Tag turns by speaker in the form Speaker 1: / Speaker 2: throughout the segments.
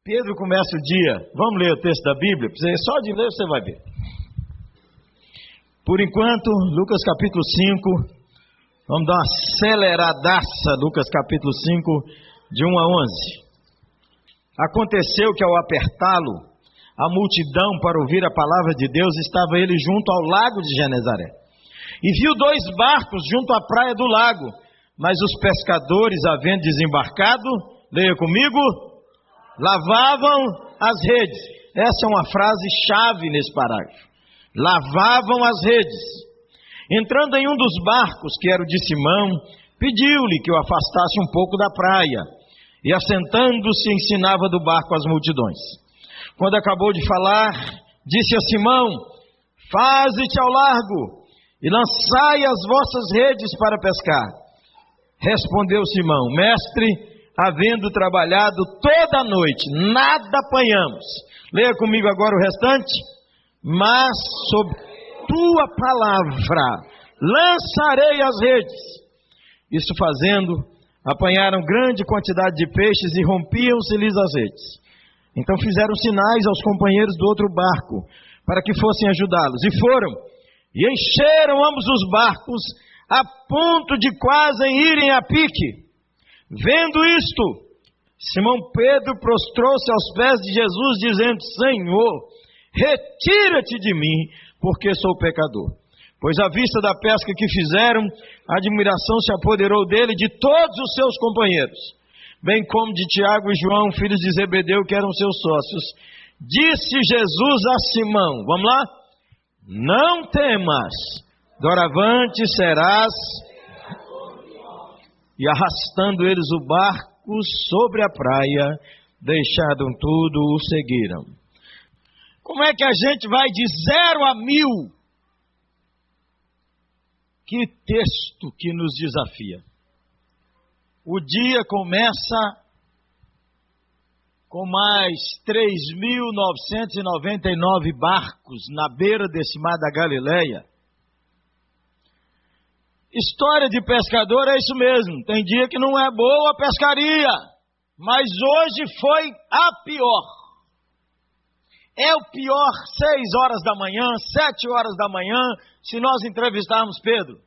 Speaker 1: Pedro começa o dia, vamos ler o texto da Bíblia? Só de ler você vai ver. Por enquanto, Lucas capítulo 5, vamos dar uma aceleradaça, Lucas capítulo 5, de 1 a 11. Aconteceu que ao apertá-lo, a multidão para ouvir a palavra de Deus, estava ele junto ao lago de Genezaré. E viu 2 barcos junto à praia do lago, mas os pescadores, havendo desembarcado, leia comigo, lavavam as redes. Essa é uma frase chave nesse parágrafo. Lavavam as redes. Entrando em um dos barcos, que era o de Simão, pediu-lhe que o afastasse um pouco da praia, e assentando-se ensinava do barco as multidões. Quando acabou de falar, disse a Simão: faze-te ao largo e lançai as vossas redes para pescar. Respondeu Simão: mestre, havendo trabalhado toda a noite, nada apanhamos. Leia comigo agora o restante. Mas sob tua palavra lançarei as redes. Isso fazendo, apanharam grande quantidade de peixes e rompiam-se-lhes as redes. Então fizeram sinais aos companheiros do outro barco, para que fossem ajudá-los. E foram, e encheram ambos os barcos, a ponto de quase irem a pique. Vendo isto, Simão Pedro prostrou-se aos pés de Jesus, dizendo: Senhor, retira-te de mim, porque sou pecador. Pois à vista da pesca que fizeram, a admiração se apoderou dele e de todos os seus companheiros, bem como de Tiago e João, filhos de Zebedeu, que eram seus sócios. Disse Jesus a Simão, vamos lá? Não temas, doravante serás... E arrastando eles o barco sobre a praia, deixaram tudo, o seguiram. Como é que a gente vai de 0 a 1000? Que texto que nos desafia. O dia começa com mais 3.999 barcos na beira desse mar da Galileia. História de pescador é isso mesmo. Tem dia que não é boa a pescaria, mas hoje foi a pior. É o pior 6 horas da manhã, 7 horas da manhã, se nós entrevistarmos Pedro.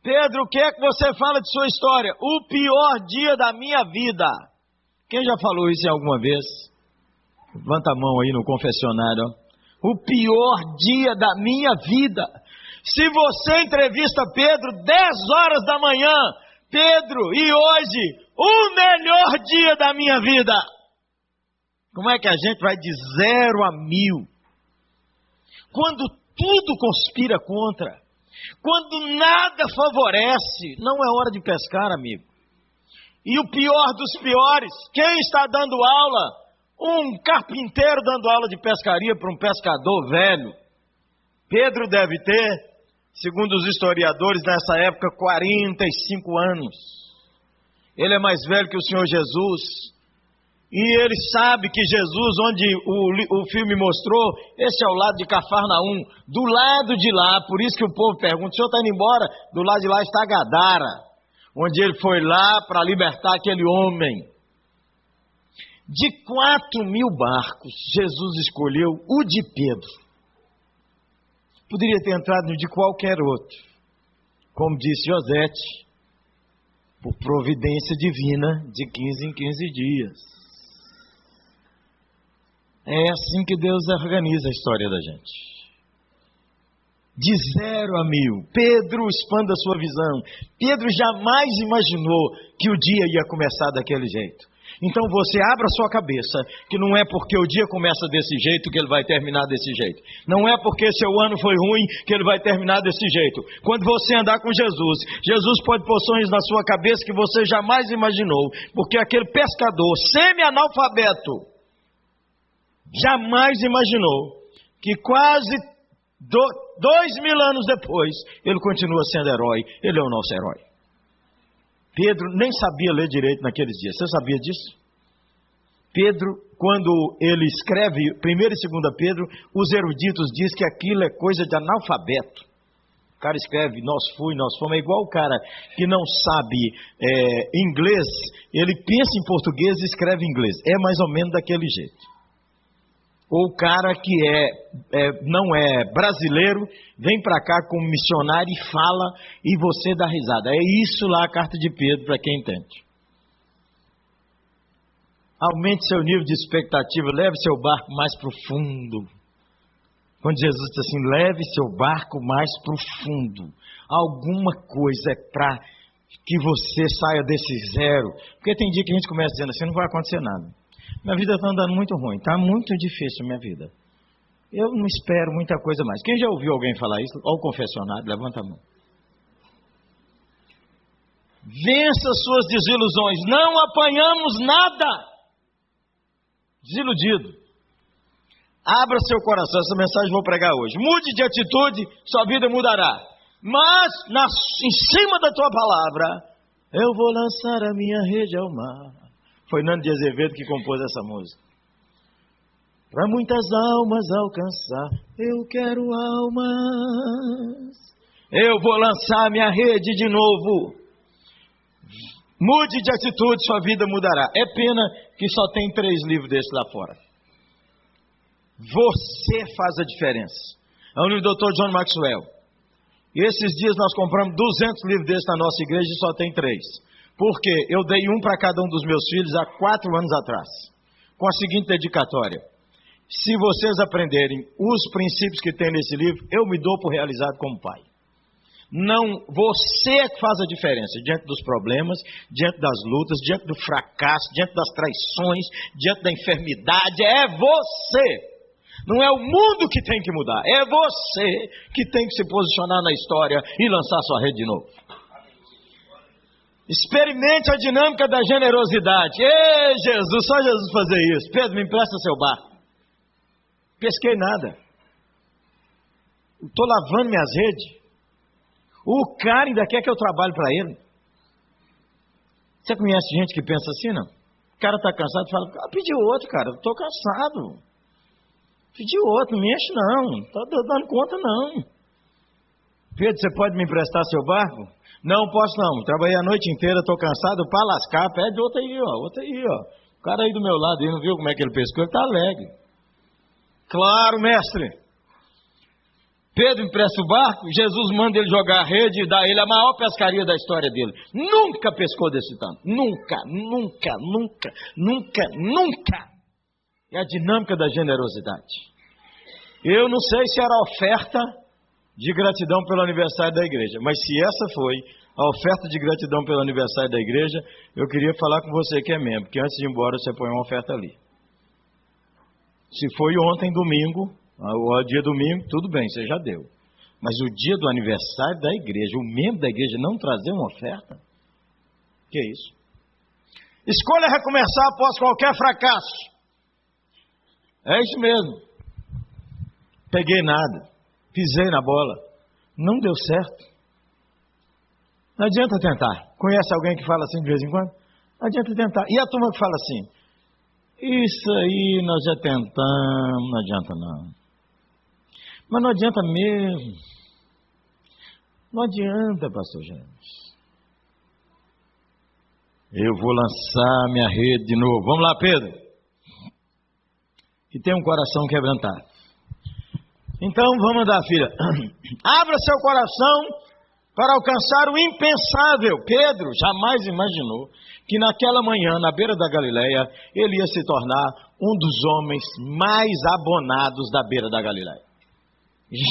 Speaker 1: Pedro, o que é que você fala de sua história? O pior dia da minha vida. Quem já falou isso alguma vez? Levanta a mão aí no confessionário. O pior dia da minha vida. Se você entrevista Pedro 10 horas da manhã, Pedro, e hoje, o melhor dia da minha vida. Como é que a gente vai de 0 a 1000? Quando tudo conspira contra, quando nada favorece, não é hora de pescar, amigo. E o pior dos piores, quem está dando aula? Um carpinteiro dando aula de pescaria para um pescador velho. Pedro deve ter, segundo os historiadores, nessa época, 45 anos. Ele é mais velho que o Senhor Jesus. E ele sabe que Jesus, onde o filme mostrou, esse é o lado de Cafarnaum, do lado de lá. Por isso que o povo pergunta: o senhor está indo embora? Do lado de lá está Gadara, onde ele foi lá para libertar aquele homem. De 4.000 barcos, Jesus escolheu o de Pedro. Poderia ter entrado no de qualquer outro. Como disse Josete, por providência divina, de 15 em 15 dias. É assim que Deus organiza a história da gente. De 0 a 1000. Pedro, expanda a sua visão. Pedro jamais imaginou que o dia ia começar daquele jeito. Então você abra a sua cabeça, que não é porque o dia começa desse jeito que ele vai terminar desse jeito. Não é porque seu ano foi ruim que ele vai terminar desse jeito. Quando você andar com Jesus, Jesus pode pôr sonhos na sua cabeça que você jamais imaginou. Porque aquele pescador semi-analfabeto jamais imaginou que quase 2.000 anos depois ele continua sendo herói. Ele é o nosso herói. Pedro nem sabia ler direito naqueles dias. Você sabia disso? Pedro, quando ele escreve 1 e 2 Pedro, os eruditos dizem que aquilo é coisa de analfabeto. cara escreve nós fomos, é igual o cara que não sabe inglês, ele pensa em português e escreve em inglês. É mais ou menos daquele jeito. Ou o cara que não é brasileiro, vem para cá como missionário e fala, e você dá risada. É isso lá a carta de Pedro, para quem entende. Aumente seu nível de expectativa, leve seu barco mais profundo. Quando Jesus diz assim, leve seu barco mais profundo. Alguma coisa é para que você saia desse zero. Porque tem dia que a gente começa dizendo assim, não vai acontecer nada. Minha vida está andando muito ruim, está muito difícil a minha vida. Eu não espero muita coisa mais. Quem já ouviu alguém falar isso? Ou o confessionário, levanta a mão. Vença suas desilusões, não apanhamos nada. Desiludido. Abra seu coração, essa mensagem eu vou pregar hoje. Mude de atitude, sua vida mudará. Mas, em cima da tua palavra, eu vou lançar a minha rede ao mar. Foi Nando de Azevedo que compôs essa música. Para muitas almas alcançar, eu quero almas. Eu vou lançar minha rede de novo. Mude de atitude, sua vida mudará. É pena que só tem 3 livros desses lá fora. Você faz a diferença. É o livro do Dr. John Maxwell. E esses dias nós compramos 200 livros desses na nossa igreja e só tem 3. Por quê? Eu dei um para cada um dos meus filhos há 4 anos atrás. Com a seguinte dedicatória. Se vocês aprenderem os princípios que tem nesse livro, eu me dou por realizado como pai. Não, você é que faz a diferença diante dos problemas, diante das lutas, diante do fracasso, diante das traições, diante da enfermidade. É você. Não é o mundo que tem que mudar. É você que tem que se posicionar na história e lançar sua rede de novo. Experimente a dinâmica da generosidade. Ei, Jesus, só Jesus fazer isso. Pedro, me empresta seu barco. Pesquei nada. Estou lavando minhas redes. O cara ainda quer que eu trabalhe para ele. Você conhece gente que pensa assim, não? O cara está cansado e fala, pediu outro, cara, eu estou cansado. Pediu outro, não me enche não. Não estou dando conta não. Pedro, você pode me emprestar seu barco? Não posso não. Trabalhei a noite inteira, estou cansado para lascar. Pede outro aí, ó. Outro aí, ó. O cara aí do meu lado, ele não viu como é que ele pescou? Ele está alegre. Claro, mestre. Pedro empresta o barco, Jesus manda ele jogar a rede e dá a ele a maior pescaria da história dele. Nunca pescou desse tanto. Nunca, nunca, nunca, nunca, nunca. É a dinâmica da generosidade. Eu não sei se era a oferta de gratidão pelo aniversário da igreja, mas se essa foi a oferta de gratidão pelo aniversário da igreja, eu queria falar com você que é membro, que antes de ir embora você põe uma oferta ali. Se foi ontem, domingo, o dia domingo, tudo bem, você já deu. Mas o dia do aniversário da igreja, o membro da igreja não trazer uma oferta? Que é isso? Escolha recomeçar após qualquer fracasso. É isso mesmo. Peguei nada. Pisei na bola. Não deu certo. Não adianta tentar. Conhece alguém que fala assim de vez em quando? Não adianta tentar. E a turma que fala assim? Isso aí nós já tentamos, não adianta não. Mas não adianta mesmo. Não adianta, pastor James. Eu vou lançar minha rede de novo. Vamos lá, Pedro. Que tem um coração quebrantado. Então, vamos andar, filha. Abra seu coração para alcançar o impensável. Pedro jamais imaginou que naquela manhã, na beira da Galileia, ele ia se tornar um dos homens mais abonados da beira da Galileia.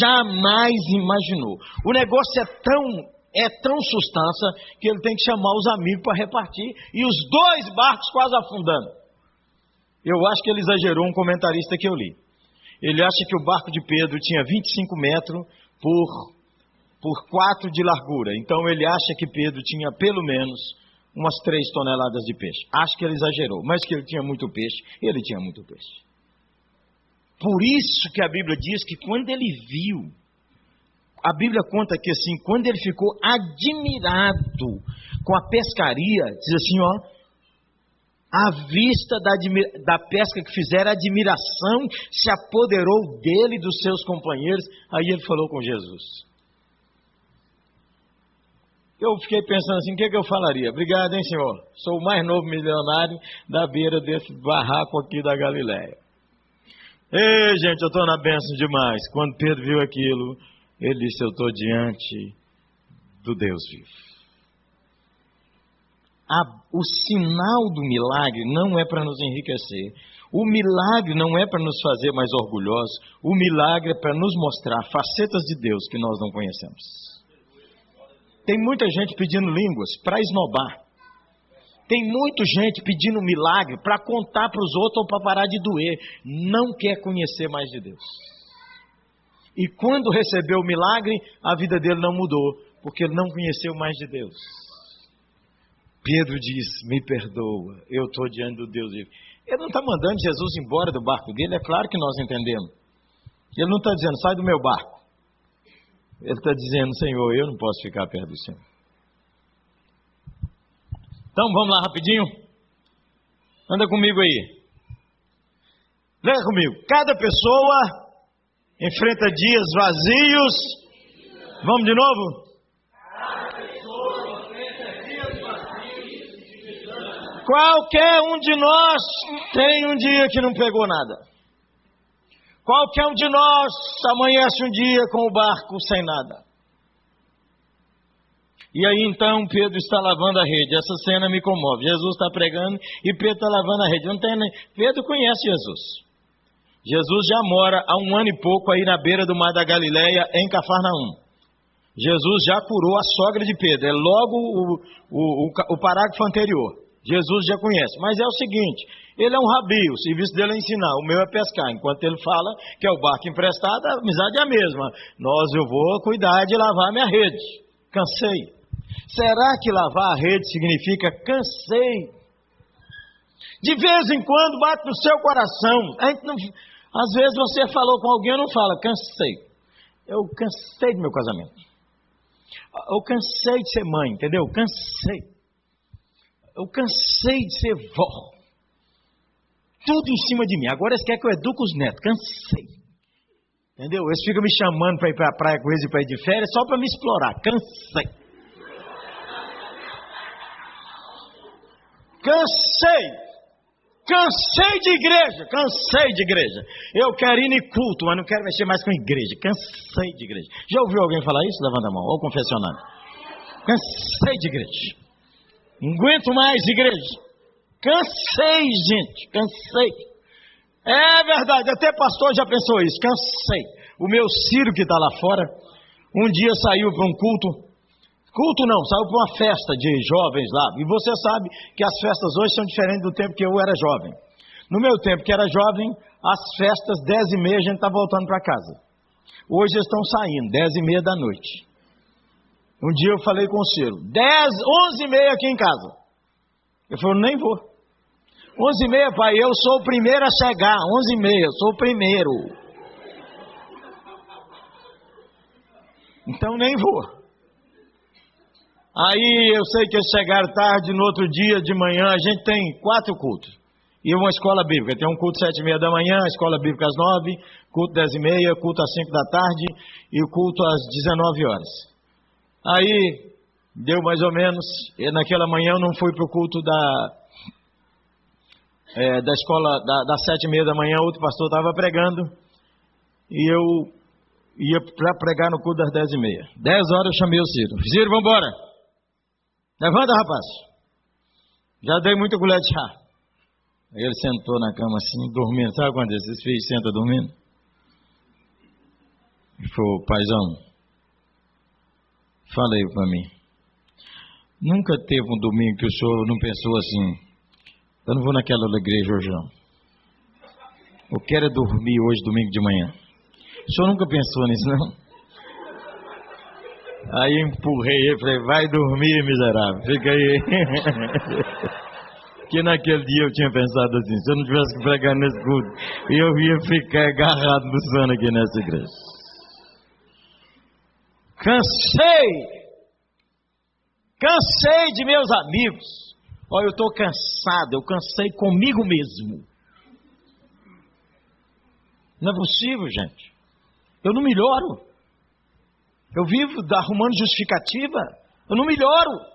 Speaker 1: Jamais imaginou. O negócio é tão substância que ele tem que chamar os amigos para repartir. E os 2 barcos quase afundando. Eu acho que ele exagerou, um comentarista que eu li. Ele acha que o barco de Pedro tinha 25 metros por 4 de largura. Então ele acha que Pedro tinha pelo menos umas 3 toneladas de peixe. Acho que ele exagerou, mas que ele tinha muito peixe, ele tinha muito peixe. Por isso que a Bíblia diz que quando ele viu, a Bíblia conta que assim, quando ele ficou admirado com a pescaria, diz assim, ó, à vista da pesca que fizeram, a admiração se apoderou dele e dos seus companheiros. Aí ele falou com Jesus. Eu fiquei pensando assim, o que eu falaria? Obrigado, hein, senhor? Sou o mais novo milionário da beira desse barraco aqui da Galileia. Ei, gente, eu estou na bênção demais. Quando Pedro viu aquilo, ele disse, eu estou diante do Deus vivo. O sinal do milagre não é para nos enriquecer. O milagre não é para nos fazer mais orgulhosos. O milagre é para nos mostrar facetas de Deus que nós não conhecemos. Tem muita gente pedindo línguas para esnobar. Tem muita gente pedindo milagre para contar para os outros ou para parar de doer. Não quer conhecer mais de Deus. E quando recebeu o milagre, a vida dele não mudou, porque ele não conheceu mais de Deus. Pedro diz, me perdoa, eu estou diante do Deus vivo. Ele não está mandando Jesus embora do barco dele, é claro que nós entendemos. Ele não está dizendo, sai do meu barco. Ele está dizendo, Senhor, eu não posso ficar perto do Senhor. Então vamos lá rapidinho. Anda comigo aí. Leia comigo. Cada pessoa enfrenta dias vazios. Vamos de novo? Qualquer um de nós tem um dia que não pegou nada. Qualquer um de nós amanhece um dia com o barco sem nada. E aí então Pedro está lavando a rede. Essa cena me comove. Jesus está pregando e Pedro está lavando a rede. Não tem nem... Pedro conhece Jesus. Jesus já mora há 1 ano e pouco aí na beira do mar da Galileia, em Cafarnaum. Jesus já curou a sogra de Pedro. É logo o parágrafo anterior. Jesus já conhece, mas é o seguinte, ele é um rabi, o serviço dele é ensinar, o meu é pescar, enquanto ele fala que é o barco emprestado, a amizade é a mesma, eu vou cuidar de lavar minha rede, cansei. Será que lavar a rede significa cansei? De vez em quando bate no seu coração, às vezes você falou com alguém, eu não falo, cansei, eu cansei do meu casamento, eu cansei de ser mãe, entendeu? Eu cansei de ser vó. Tudo em cima de mim. Agora eles querem que eu eduque os netos. Cansei. Entendeu? Eles ficam me chamando para ir para a praia com eles e para ir de férias só para me explorar. Cansei. Cansei de igreja. Cansei de igreja. Eu quero ir em culto, mas não quero mexer mais com igreja. Cansei de igreja. Já ouviu alguém falar isso? Levanta a mão. Ou confessionário. Cansei de igreja. Não aguento mais igreja. Cansei, gente. Cansei. É verdade. Até pastor já pensou isso. Cansei. O meu Ciro que está lá fora, um dia saiu para um culto. Culto não, saiu para uma festa de jovens lá. E você sabe que as festas hoje são diferentes do tempo que eu era jovem. No meu tempo que era jovem, as festas 10h30 a gente está voltando para casa. Hoje eles estão saindo, 10h30 da noite. Um dia eu falei com o Ciro, 11h30 aqui em casa. Ele falou, nem vou. 11h30, pai, eu sou o primeiro a chegar. 11h30, eu sou o primeiro. Então nem vou. Aí eu sei que eles chegaram tarde, no outro dia de manhã, a gente tem 4 cultos. E uma escola bíblica, tem um culto 7h30 da manhã, a escola bíblica às 9, culto 10h30, culto às 5 da tarde e o culto às 19 horas. Aí, deu mais ou menos, e naquela manhã eu não fui para o culto da escola, das 7h30 da manhã, outro pastor estava pregando, e eu ia para pregar no culto das 10h30. 10 horas eu chamei o Ciro. Ciro, vamos embora. Levanta, rapaz. Já dei muita colher de chá. Aí ele sentou na cama assim, dormindo. Sabe quando esses filhos sentam dormindo? Ele falou, paizão, fala aí para mim. Nunca teve um domingo que o senhor não pensou assim, eu não vou naquela igreja hoje não. Eu quero é dormir hoje, domingo de manhã. O senhor nunca pensou nisso não? Aí eu empurrei ele, falei, vai dormir, miserável, fica aí. Que naquele dia eu tinha pensado assim, se eu não tivesse que pregar nesse culto, eu ia ficar agarrado no sono aqui nessa igreja. Cansei de meus amigos. Olha, eu estou cansado, eu cansei comigo mesmo. Não é possível, gente. Eu não melhoro. Eu vivo arrumando justificativa. Eu não melhoro.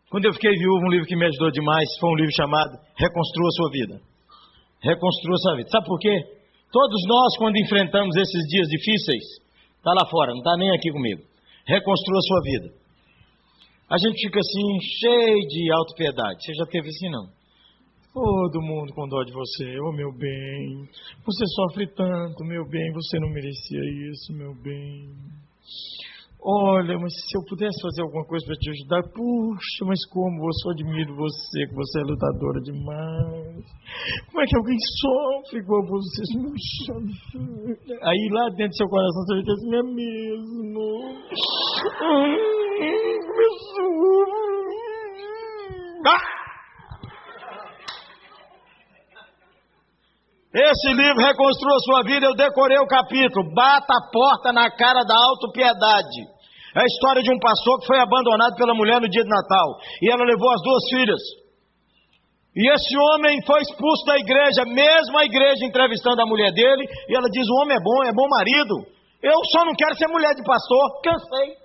Speaker 1: Quando eu fiquei viúvo, um livro que me ajudou demais foi um livro chamado Reconstrua Sua Vida. Reconstrua Sua Vida. Sabe por quê? Todos nós, quando enfrentamos esses dias difíceis, está lá fora, não está nem aqui comigo. Reconstrua Sua Vida. A gente fica assim, cheio de autopiedade. Você já teve assim, não? Todo mundo com dó de você. Ô, meu bem, você sofre tanto, meu bem, você não merecia isso, meu bem. Olha, mas se eu pudesse fazer alguma coisa para te ajudar, puxa, mas como eu só admiro você, que você é lutadora demais. Como é que alguém sofre igual você? Puxa, aí lá dentro do seu coração você vai dizer assim, é mesmo. Esse livro Reconstrua Sua Vida, eu decorei o capítulo. Bata a porta na cara da autopiedade. É a história de um pastor que foi abandonado pela mulher no dia de Natal. E ela levou as 2 filhas. E esse homem foi expulso da igreja, mesmo a igreja entrevistando a mulher dele. E ela diz, o homem é bom marido. Eu só não quero ser mulher de pastor. Cansei.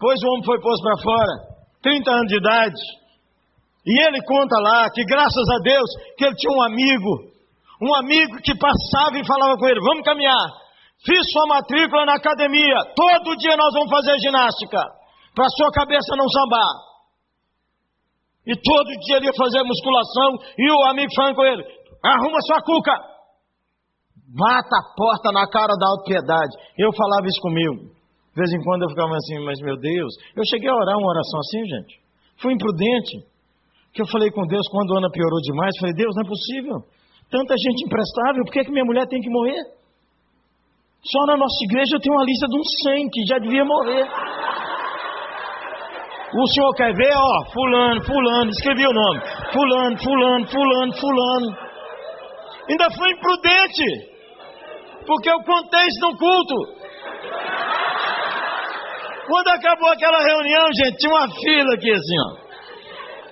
Speaker 1: Pois o homem foi posto para fora, 30 anos de idade. E ele conta lá que graças a Deus que ele tinha um amigo que passava e falava com ele, vamos caminhar, fiz sua matrícula na academia, todo dia nós vamos fazer ginástica, para sua cabeça não sambar. E todo dia ele ia fazer musculação, e o amigo falando com ele, arruma sua cuca, bata a porta na cara da autopiedade. Eu falava isso comigo, de vez em quando eu ficava assim, mas meu Deus, eu cheguei a orar uma oração assim, gente, fui imprudente, que eu falei com Deus, quando a Ana piorou demais, falei, Deus, não é possível, tanta gente imprestável, por que minha mulher tem que morrer? Só na nossa igreja eu tenho uma lista de uns 100 que já devia morrer. O senhor quer ver? Ó, fulano, escrevi o nome, fulano. Ainda fui imprudente, porque eu contei isso no culto. Quando acabou aquela reunião, gente, tinha uma fila aqui assim, ó.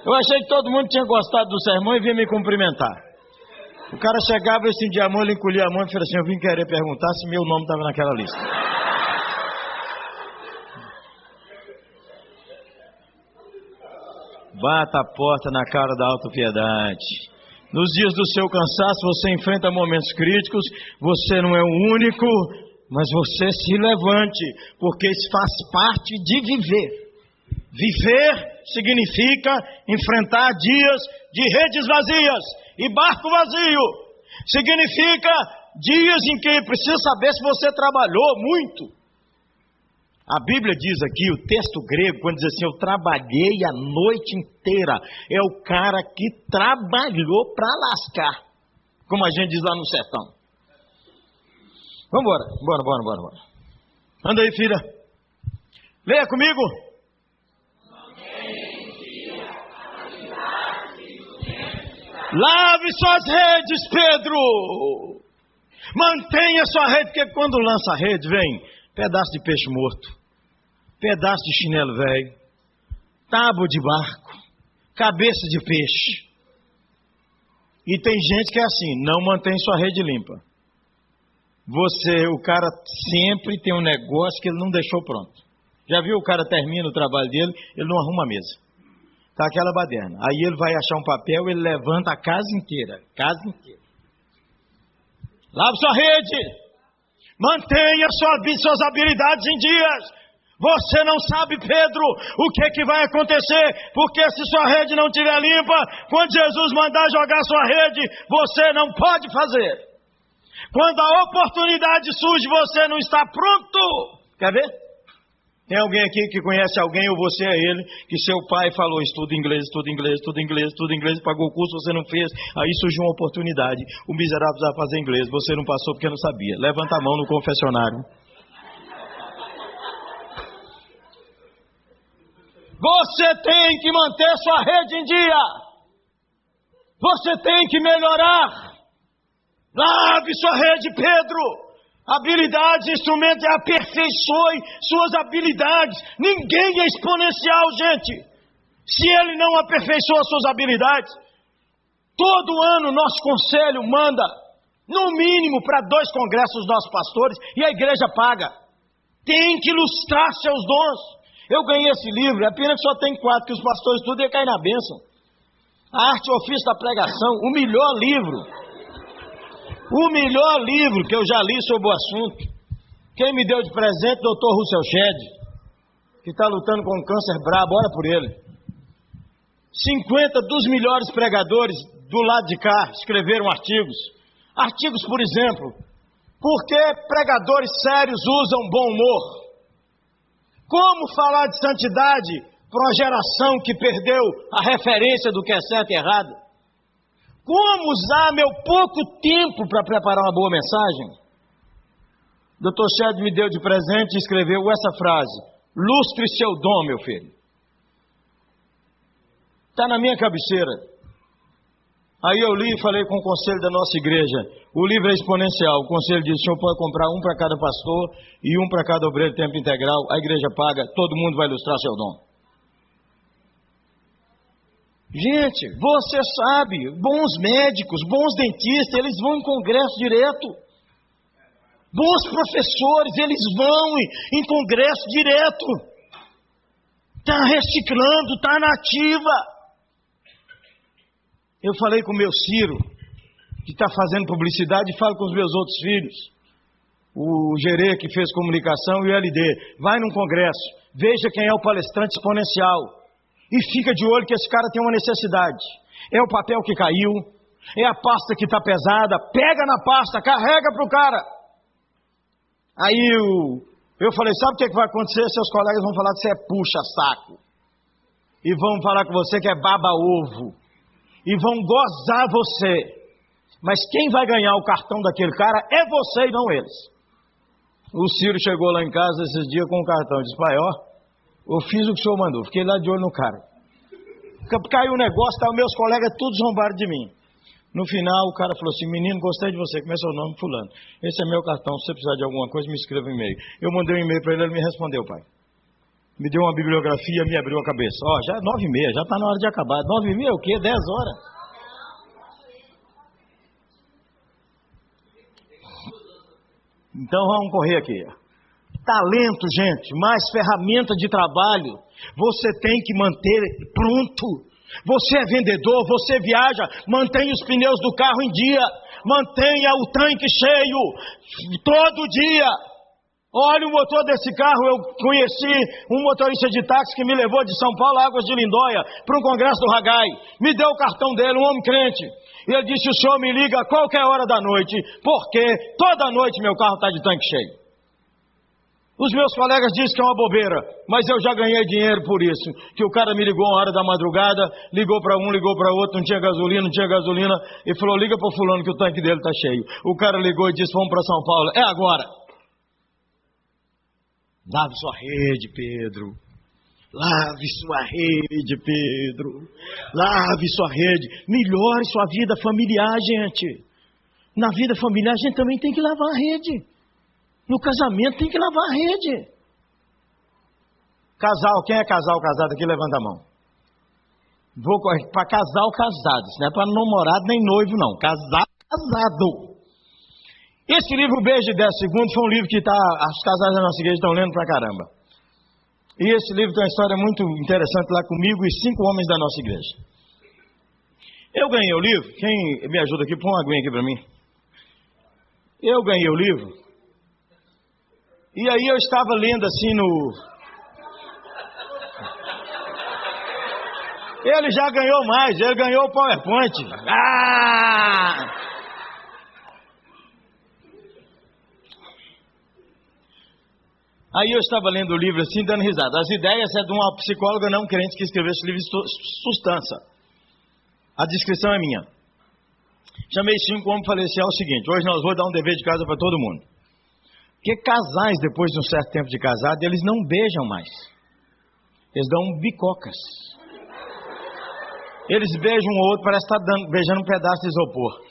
Speaker 1: Eu achei que todo mundo tinha gostado do sermão e vinha me cumprimentar. O cara chegava, eu estendia a mão, ele encolhia a mão e falou assim, eu vim querer perguntar se meu nome estava naquela lista. Bata a porta na cara da autopiedade. Nos dias do seu cansaço, você enfrenta momentos críticos, você não é o único, mas você se levante, porque isso faz parte de viver. Viver significa enfrentar dias de redes vazias e barco vazio. Significa dias em que precisa saber se você trabalhou muito. A Bíblia diz aqui, o texto grego, quando diz assim, eu trabalhei a noite inteira. É o cara que trabalhou para lascar, como a gente diz lá no sertão. Vamos embora. Anda aí, filha. Leia comigo. Lave suas redes, Pedro. Mantenha sua rede, porque quando lança a rede, vem pedaço de peixe morto, pedaço de chinelo velho, tábua de barco, cabeça de peixe. E tem gente que é assim, não mantém sua rede limpa. O cara sempre tem um negócio que ele não deixou pronto. Já viu, o cara termina o trabalho dele, ele não arruma a mesa. Está aquela baderna. Aí ele vai achar um papel, ele levanta a casa inteira. Lave sua rede. Mantenha suas habilidades em dias. Você não sabe, Pedro, o que vai acontecer, porque se sua rede não estiver limpa, quando Jesus mandar jogar sua rede, você não pode fazer. Quando a oportunidade surge, você não está pronto. Quer ver? Tem alguém aqui que conhece alguém, ou você é ele, que seu pai falou, estuda inglês, pagou o curso, você não fez, aí surgiu uma oportunidade, o miserável precisava fazer inglês, você não passou porque não sabia. Levanta a mão no confessionário. Você tem que manter sua rede em dia. Você tem que melhorar. Lave sua rede, Pedro. Habilidades, instrumentos, aperfeiçoe suas habilidades. Ninguém é exponencial, gente, se ele não aperfeiçoa suas habilidades. Todo ano nosso conselho manda No mínimo para 2 congressos dos nossos pastores, e a igreja paga. Tem que ilustrar seus dons. Eu ganhei esse livro, é pena que só tem 4, que os pastores tudo ia cair na bênção. A arte e ofício da pregação, o melhor livro que eu já li sobre o assunto. Quem me deu de presente, Dr. Russell Shedd, que está lutando com um câncer brabo, ora por ele. 50 dos melhores pregadores do lado de cá escreveram artigos. Artigos, por exemplo, por que pregadores sérios usam bom humor? Como falar de santidade para uma geração que perdeu a referência do que é certo e errado? Como usar meu pouco tempo para preparar uma boa mensagem? Dr. Shedd me deu de presente e escreveu essa frase: lustre seu dom, meu filho. Está na minha cabeceira. Aí eu li e falei com o conselho da nossa igreja. O livro é exponencial. O conselho disse: o senhor pode comprar um para cada pastor e um para cada obreiro de tempo integral. A igreja paga, todo mundo vai ilustrar seu dom. Gente, você sabe, bons médicos, bons dentistas, eles vão em congresso direto. Bons professores, eles vão em congresso direto. Está reciclando, está na ativa. Eu falei com o meu Ciro, que está fazendo publicidade, e falo com os meus outros filhos. O Gerê, que fez comunicação, e o LD. Vai num congresso, veja quem é o palestrante exponencial. E fica de olho que esse cara tem uma necessidade. É o papel que caiu, é a pasta que está pesada, pega na pasta, carrega para o cara. Aí eu falei, sabe o que vai acontecer? Seus colegas vão falar que você é puxa-saco. E vão falar com você que é baba-ovo. E vão gozar você. Mas quem vai ganhar o cartão daquele cara é você e não eles. O Ciro chegou lá em casa esses dias com o cartão. Disse, pai, ó, eu fiz o que o senhor mandou. Fiquei lá de olho no cara. Caiu o negócio, tá, meus colegas todos zombaram de mim. No final, o cara falou assim, menino, gostei de você, como é seu nome? Fulano. Esse é meu cartão, se você precisar de alguma coisa, me escreva um e-mail. Eu mandei um e-mail para ele me respondeu, pai. Me deu uma bibliografia, me abriu a cabeça. Ó, já é 9h30, já está na hora de acabar. 9h30 é o quê? 10 horas. Então vamos correr aqui. Talento, gente, mais ferramenta de trabalho. Você tem que manter pronto. Você é vendedor, você viaja, mantenha os pneus do carro em dia, mantenha o tanque cheio, todo dia. Olha o motor desse carro, eu conheci um motorista de táxi que me levou de São Paulo a Águas de Lindóia para um congresso do Haggai. Me deu o cartão dele, um homem crente. E ele disse, o senhor me liga a qualquer hora da noite, porque toda noite meu carro está de tanque cheio. Os meus colegas dizem que é uma bobeira, mas eu já ganhei dinheiro por isso. Que o cara me ligou uma hora da madrugada, ligou para um, ligou para outro, não tinha gasolina, e falou, liga para o fulano que o tanque dele está cheio. O cara ligou e disse, vamos para São Paulo. É agora. Lave sua rede, Pedro. Lave sua rede, Pedro. Lave sua rede. Melhore sua vida familiar, gente. Na vida familiar a gente também tem que lavar a rede. No casamento tem que lavar a rede. Casal, quem é casal casado aqui? Levanta a mão. Vou para casal casado. Isso não é para namorado nem noivo, não. Casal casado. Esse livro, Beijo de 10 Segundos, foi um livro que as casais da nossa igreja estão lendo pra caramba. E esse livro tem uma história muito interessante lá comigo e 5 homens da nossa igreja. Eu ganhei o livro. Quem me ajuda aqui? Põe uma aguinha aqui para mim. Eu ganhei o livro. E aí eu estava lendo assim no... Ele já ganhou mais, ele ganhou o PowerPoint. Aí eu estava lendo o livro assim, dando risada. As ideias é de uma psicóloga não crente que escreveu esse livro Sustância. A descrição é minha. Chamei 5 homens e falei assim, é o seguinte, hoje nós vamos dar um dever de casa para todo mundo. Porque casais, depois de um certo tempo de casado, eles não beijam mais. Eles dão bicocas. Eles beijam um ou outro, parece que está beijando um pedaço de isopor.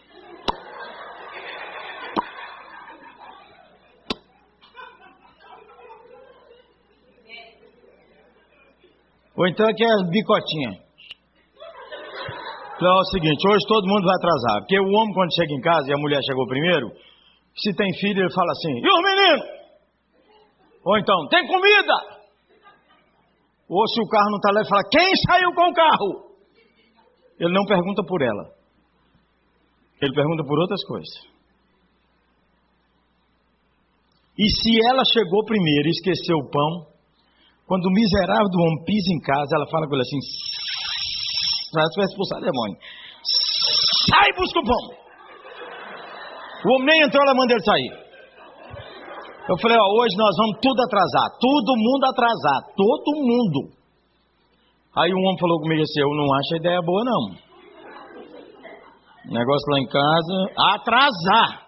Speaker 1: Ou então aqui é as bicotinhas. Falei, ó, é o seguinte, hoje todo mundo vai atrasar. Porque o homem, quando chega em casa e a mulher chegou primeiro, se tem filho, ele fala assim, e os meninos? Ou então, tem comida? Ou se o carro não está lá, ele fala, quem saiu com o carro? Ele não pergunta por ela. Ele pergunta por outras coisas. E se ela chegou primeiro e esqueceu o pão, quando o miserável do homem pisa em casa, ela fala com ele assim, vai expulsar o demônio. Sai, busca o pão. O homem nem entrou, ela manda ele sair. Eu falei, ó, hoje nós vamos tudo atrasar. Todo mundo atrasar. Todo mundo. Aí um homem falou comigo assim, eu não acho a ideia boa não. O negócio lá em casa, atrasar.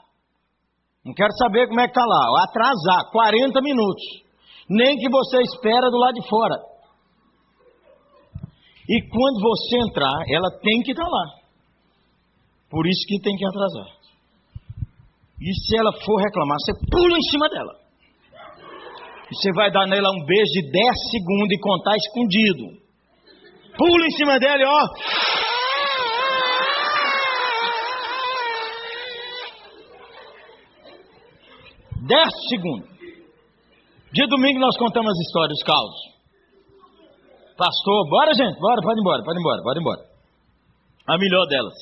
Speaker 1: Não quero saber como é que está lá. Atrasar, 40 minutos. Nem que você espera do lado de fora. E quando você entrar, ela tem que estar lá. Por isso que tem que atrasar. E se ela for reclamar, você pula em cima dela. E você vai dar nela um beijo de 10 segundos e contar escondido. Pula em cima dela e ó... 10 segundos. Dia domingo nós contamos as histórias, os causos. Pastor, bora gente, bora, pode ir embora, pode ir embora, pode ir embora. A melhor delas.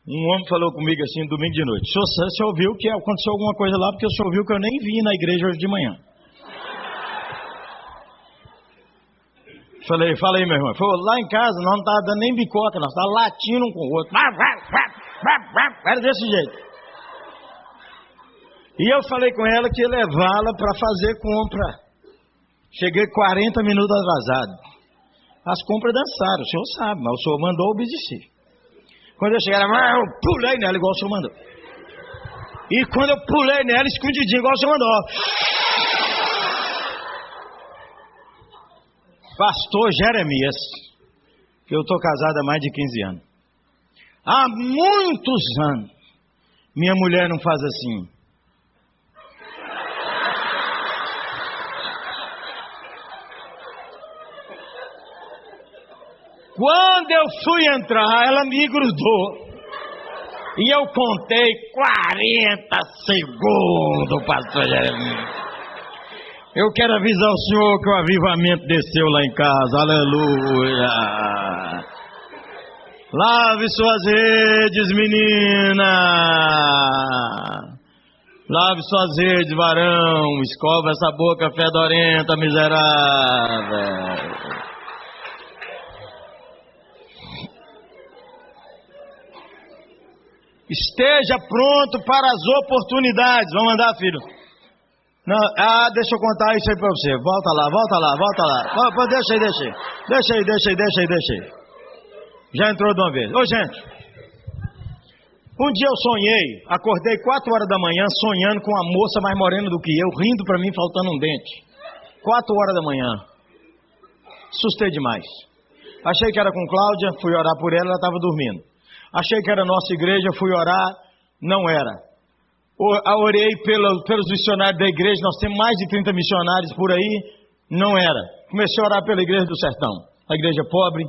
Speaker 1: Um homem falou comigo assim, domingo de noite. Você ouviu que aconteceu alguma coisa lá, porque o senhor viu que eu nem vim na igreja hoje de manhã. Falei, meu irmão. Falou, lá em casa nós não estávamos dando nem bicota, nós estávamos latindo um com o outro. Era desse jeito. E eu falei com ela que ia levá-la para fazer compra. Cheguei 40 minutos atrasado. As compras dançaram, o senhor sabe, mas o senhor mandou obedecer. Quando eu cheguei, eu pulei nela igual o senhor mandou. E quando eu pulei nela, escondidinho igual o senhor mandou. Pastor Jeremias, que eu estou casado há mais de 15 anos. Há muitos anos, minha mulher não faz assim. Quando eu fui entrar, ela me grudou. E eu contei 40 segundos, pastor Jeremias. Eu quero avisar o senhor que o avivamento desceu lá em casa. Aleluia. Lave suas redes, menina. Lave suas redes, varão. Escova essa boca fedorenta, miserável. Esteja pronto para as oportunidades. Vamos andar, filho? Não, deixa eu contar isso aí para você. Volta lá. Deixa aí. Já entrou de uma vez. Ô, gente. Um dia eu sonhei, acordei 4 horas da manhã sonhando com uma moça mais morena do que eu, rindo para mim, faltando um dente. 4 horas da manhã. Assustei demais. Achei que era com Cláudia, fui orar por ela, ela estava dormindo. Achei que era nossa igreja, fui orar, não era. Orei pelos missionários da igreja, nós temos mais de 30 missionários por aí, não era. Comecei a orar pela igreja do sertão, a igreja pobre,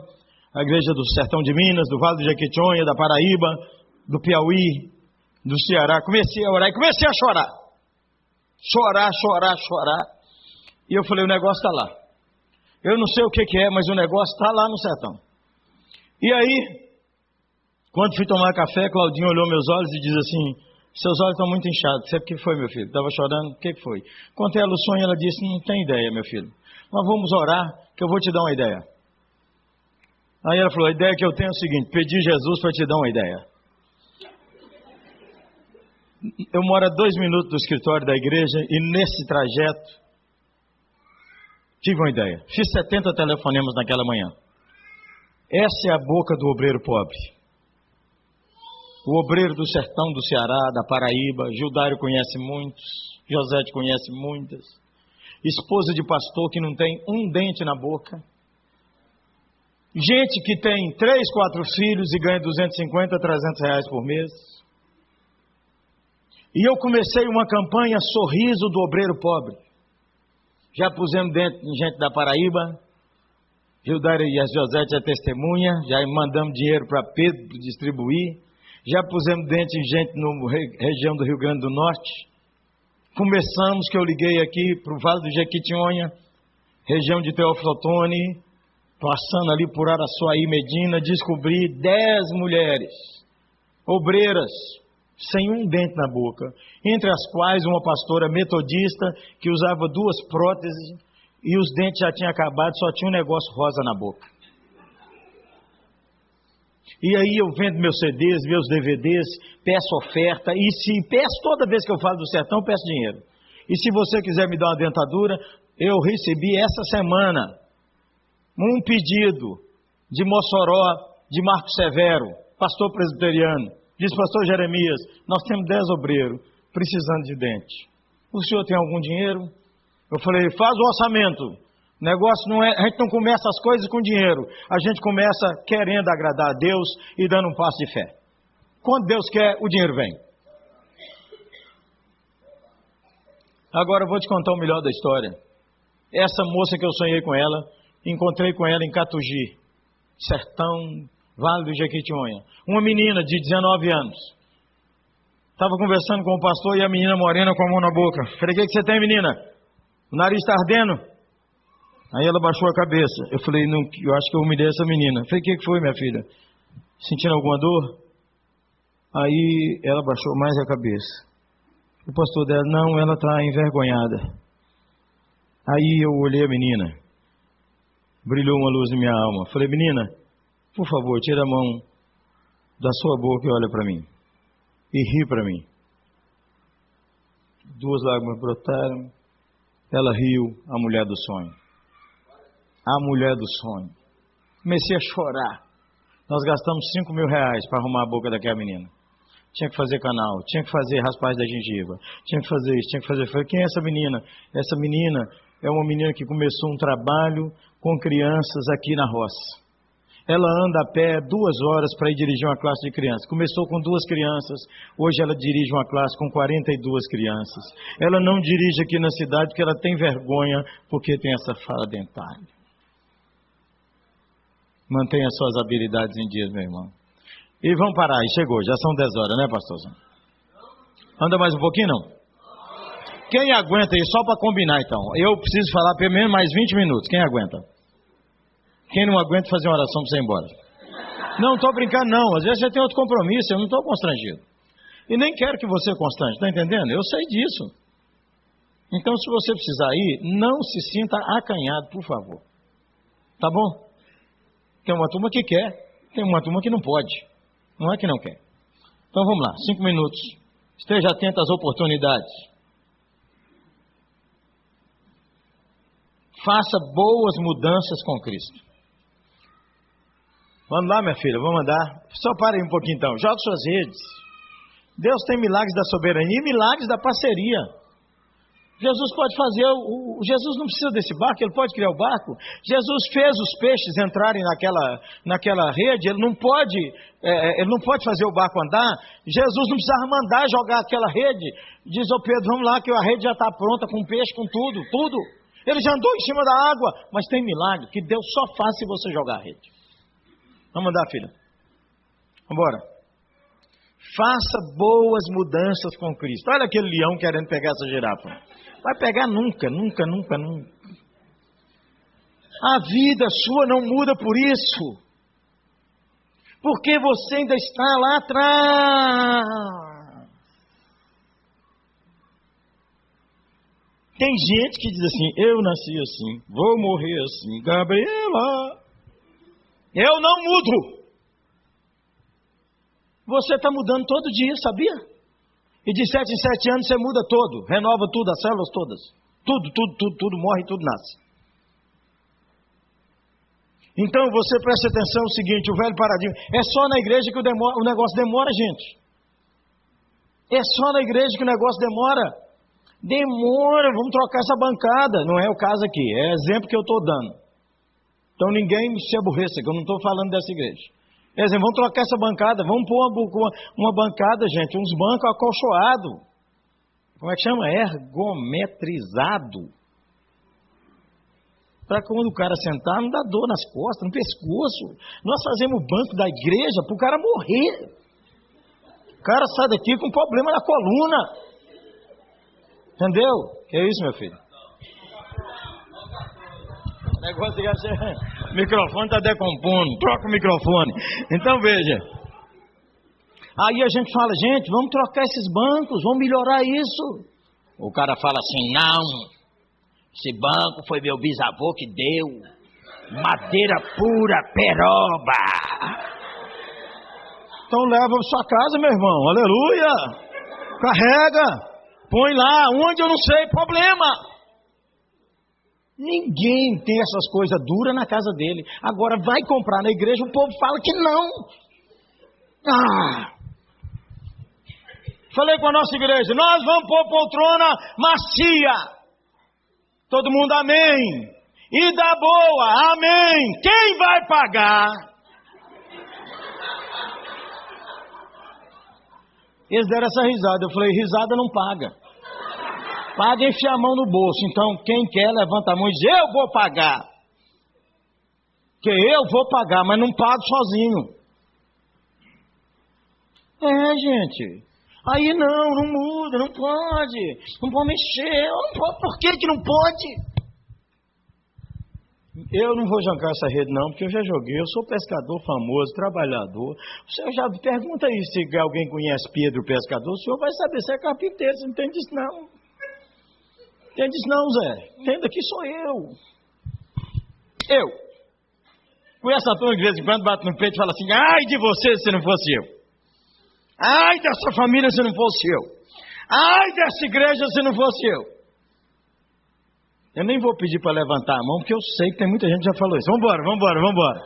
Speaker 1: a igreja do sertão de Minas, do Vale do Jequitinhonha, da Paraíba, do Piauí, do Ceará. Comecei a orar e comecei a chorar. Chorar. E eu falei, o negócio está lá. Eu não sei o que é, mas o negócio está lá no sertão. E aí... Quando fui tomar café, Claudinho olhou meus olhos e diz assim, seus olhos estão muito inchados. Sabe o que foi, meu filho? Estava chorando, o que foi? Contei ela o sonho, ela disse, não tem ideia, meu filho. Mas vamos orar, que eu vou te dar uma ideia. Aí ela falou, a ideia que eu tenho é o seguinte, pedir Jesus para te dar uma ideia. Eu moro a 2 minutos do escritório da igreja e nesse trajeto, tive uma ideia. Fiz 70 telefonemas naquela manhã. Essa é a boca do obreiro pobre. O obreiro do sertão do Ceará, da Paraíba, Gildário conhece muitos, Josete conhece muitas. Esposa de pastor que não tem um dente na boca. Gente que tem 3, 4 filhos e ganha 250, 300 reais por mês. E eu comecei uma campanha Sorriso do Obreiro Pobre. Já pusemos dentro em gente da Paraíba, Hildaira e a Josete é testemunha, já mandamos dinheiro para Pedro distribuir, já pusemos dente em gente na região do Rio Grande do Norte. Começamos, que eu liguei aqui para o Vale do Jequitinhonha, região de Teófilo Otoni, passando ali por Araçuaí, Medina, descobri 10 mulheres, obreiras, sem um dente na boca, entre as quais uma pastora metodista que usava 2 próteses e os dentes já tinham acabado, só tinha um negócio rosa na boca. E aí eu vendo meus CDs, meus DVDs, peço oferta, e se peço toda vez que eu falo do sertão, peço dinheiro. E se você quiser me dar uma dentadura, eu recebi essa semana um pedido de Mossoró, de Marco Severo, pastor presbiteriano. Diz, pastor Jeremias, nós temos 10 obreiros precisando de dente. O senhor tem algum dinheiro? Eu falei, faz o orçamento. O negócio não é, a gente não começa as coisas com dinheiro. A gente começa querendo agradar a Deus e dando um passo de fé. Quando Deus quer, o dinheiro vem. Agora eu vou te contar o melhor da história. Essa moça que eu sonhei com ela, encontrei com ela em Catugi, sertão, Vale do Jequitinhonha. Uma menina de 19 anos. Estava conversando com o pastor e a menina morena com a mão na boca. Falei, o que você tem, menina? O nariz está ardendo? Aí ela baixou a cabeça. Eu falei, não, eu acho que eu humilhei essa menina. Falei, o que foi, minha filha? Sentindo alguma dor? Aí ela baixou mais a cabeça. O pastor dela, não, ela está envergonhada. Aí eu olhei a menina. Brilhou uma luz em minha alma. Falei, menina, por favor, tira a mão da sua boca e olha para mim. E ri para mim. 2 lágrimas brotaram. Ela riu, a mulher do sonho. A mulher do sonho. Comecei a chorar. Nós gastamos R$5.000 para arrumar a boca daquela menina. Tinha que fazer canal, tinha que fazer raspagem da gengiva, tinha que fazer isso, tinha que fazer... Eu falei, quem é essa menina? Essa menina é uma menina que começou um trabalho com crianças aqui na roça. Ela anda a pé 2 horas para ir dirigir uma classe de crianças. Começou com 2 crianças, hoje ela dirige uma classe com 42 crianças. Ela não dirige aqui na cidade porque ela tem vergonha, porque tem essa fala dentária. Mantenha suas habilidades em dias, meu irmão. E vamos parar, e chegou, já são 10 horas, né, pastorzão? Anda mais um pouquinho, não? Quem aguenta aí, só para combinar então, eu preciso falar pelo menos mais 20 minutos, quem aguenta? Quem não aguenta fazer uma oração para você ir embora? Não, estou brincando não, às vezes você tem outro compromisso, eu não estou constrangido. E nem quero que você constrange, está entendendo? Eu sei disso. Então se você precisar ir, não se sinta acanhado, por favor. Tá bom? Tem uma turma que quer, tem uma turma que não pode. Não é que não quer. Então vamos lá, 5 minutos. Esteja atento às oportunidades. Faça boas mudanças com Cristo. Vamos lá, minha filha, vamos andar. Só pare aí um pouquinho então. Jogue suas redes. Deus tem milagres da soberania e milagres da parceria. Jesus pode fazer, Jesus não precisa desse barco, ele pode criar o barco. Jesus fez os peixes entrarem naquela rede, ele não pode fazer o barco andar. Jesus não precisava mandar jogar aquela rede. Diz ao Pedro, vamos lá que a rede já está pronta, com peixe, com tudo. Ele já andou em cima da água, mas tem milagre que Deus só faz se você jogar a rede. Vamos andar, filha. Vamos embora. Faça boas mudanças com Cristo. Olha aquele leão querendo pegar essa girafa. Vai pegar nunca. A vida sua não muda por isso. Porque você ainda está lá atrás. Tem gente que diz assim, eu nasci assim, vou morrer assim. Gabriela, eu não mudo. Você está mudando todo dia, sabia? E de 7 em 7 anos você muda todo, renova tudo, as células todas. Tudo morre, tudo nasce. Então você presta atenção no seguinte, o velho paradigma, é só na igreja que o negócio demora, gente. É só na igreja que o negócio demora. Demora, vamos trocar essa bancada. Não é o caso aqui, é exemplo que eu estou dando. Então ninguém se aborreça, que eu não estou falando dessa igreja. Quer dizer, vamos trocar essa bancada, vamos pôr uma bancada, gente, uns bancos acolchoados. Como é que chama? Ergometrizado. Para quando o cara sentar, não dá dor nas costas, no pescoço. Nós fazemos o banco da igreja para o cara morrer. O cara sai daqui com problema na coluna. Entendeu? Que é isso, meu filho? O negócio de o microfone está decompondo. Troca o microfone. Então veja. Aí a gente fala, gente, vamos trocar esses bancos, vamos melhorar isso. O cara fala assim, não. Esse banco foi meu bisavô que deu. Madeira pura, peroba. Então leva para sua casa, meu irmão. Aleluia. Carrega. Põe lá. Onde eu não sei. Problema. Ninguém tem essas coisas duras na casa dele. Agora vai comprar na igreja, o povo fala que não. Falei com a nossa igreja. Nós vamos pôr poltrona macia. Todo mundo, amém. E da boa, amém. Quem vai pagar? Eles deram essa risada. Eu falei, risada não paga. Paga e enfia a mão no bolso. Então, quem quer, levanta a mão e diz, eu vou pagar. Que eu vou pagar, mas não pago sozinho. Gente. Aí não muda, não pode. Não pode mexer. Não pode. Por que não pode? Eu não vou jogar essa rede não, porque eu já joguei. Eu sou pescador famoso, trabalhador. O senhor já pergunta aí se alguém conhece Pedro, pescador. O senhor vai saber se é carpinteiro. Você não entende disso não. Entende disso não, Zé? Entende aqui sou eu. Com essa turma de vez em quando bate no peito e fala assim, ai de você se não fosse eu. Ai dessa família se não fosse eu. Ai dessa igreja se não fosse eu. Eu nem vou pedir para levantar a mão, porque eu sei que tem muita gente que já falou isso. Vambora.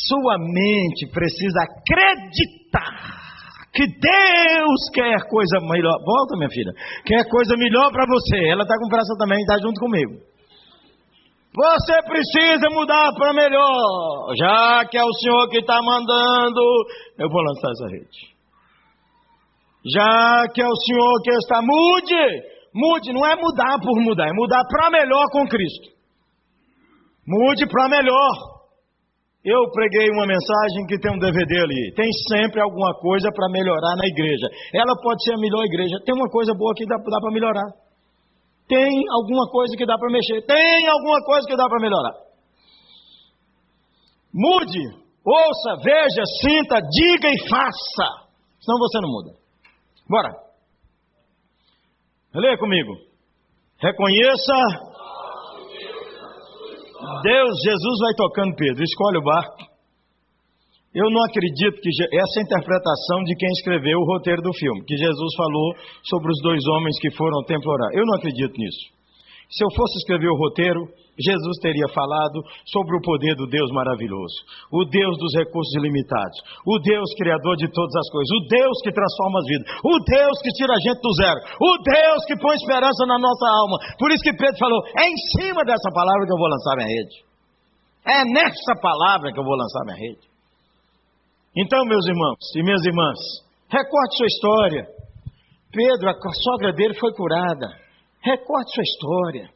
Speaker 1: Sua mente precisa acreditar que Deus quer coisa melhor. Volta, minha filha. Quer coisa melhor para você. Ela está com pressa também, está junto comigo. Você precisa mudar para melhor. Já que é o Senhor que está mandando, eu vou lançar essa rede. Já que é o Senhor que está, mude, não é mudar por mudar, é mudar para melhor com Cristo. Mude para melhor. Eu preguei uma mensagem que tem um DVD ali. Tem sempre alguma coisa para melhorar na igreja. Ela pode ser a melhor igreja. Tem uma coisa boa que dá para melhorar. Tem alguma coisa que dá para mexer. Tem alguma coisa que dá para melhorar. Mude, ouça, veja, sinta, diga e faça. Senão você não muda. Bora. Leia comigo. Reconheça. Deus, Jesus vai tocando Pedro. Escolhe o barco. Eu não acredito que essa é a interpretação de quem escreveu o roteiro do filme, que Jesus falou sobre os dois homens que foram ao templo orar. Eu não acredito nisso. Se eu fosse escrever o roteiro, Jesus teria falado sobre o poder do Deus maravilhoso, o Deus dos recursos ilimitados, o Deus criador de todas as coisas, o Deus que transforma as vidas, o Deus que tira a gente do zero, o Deus que põe esperança na nossa alma. Por isso que Pedro falou, é em cima dessa palavra que eu vou lançar minha rede. É nessa palavra que eu vou lançar minha rede. Então, meus irmãos e minhas irmãs, recorte sua história. Pedro, a sogra dele foi curada. Recorte sua história.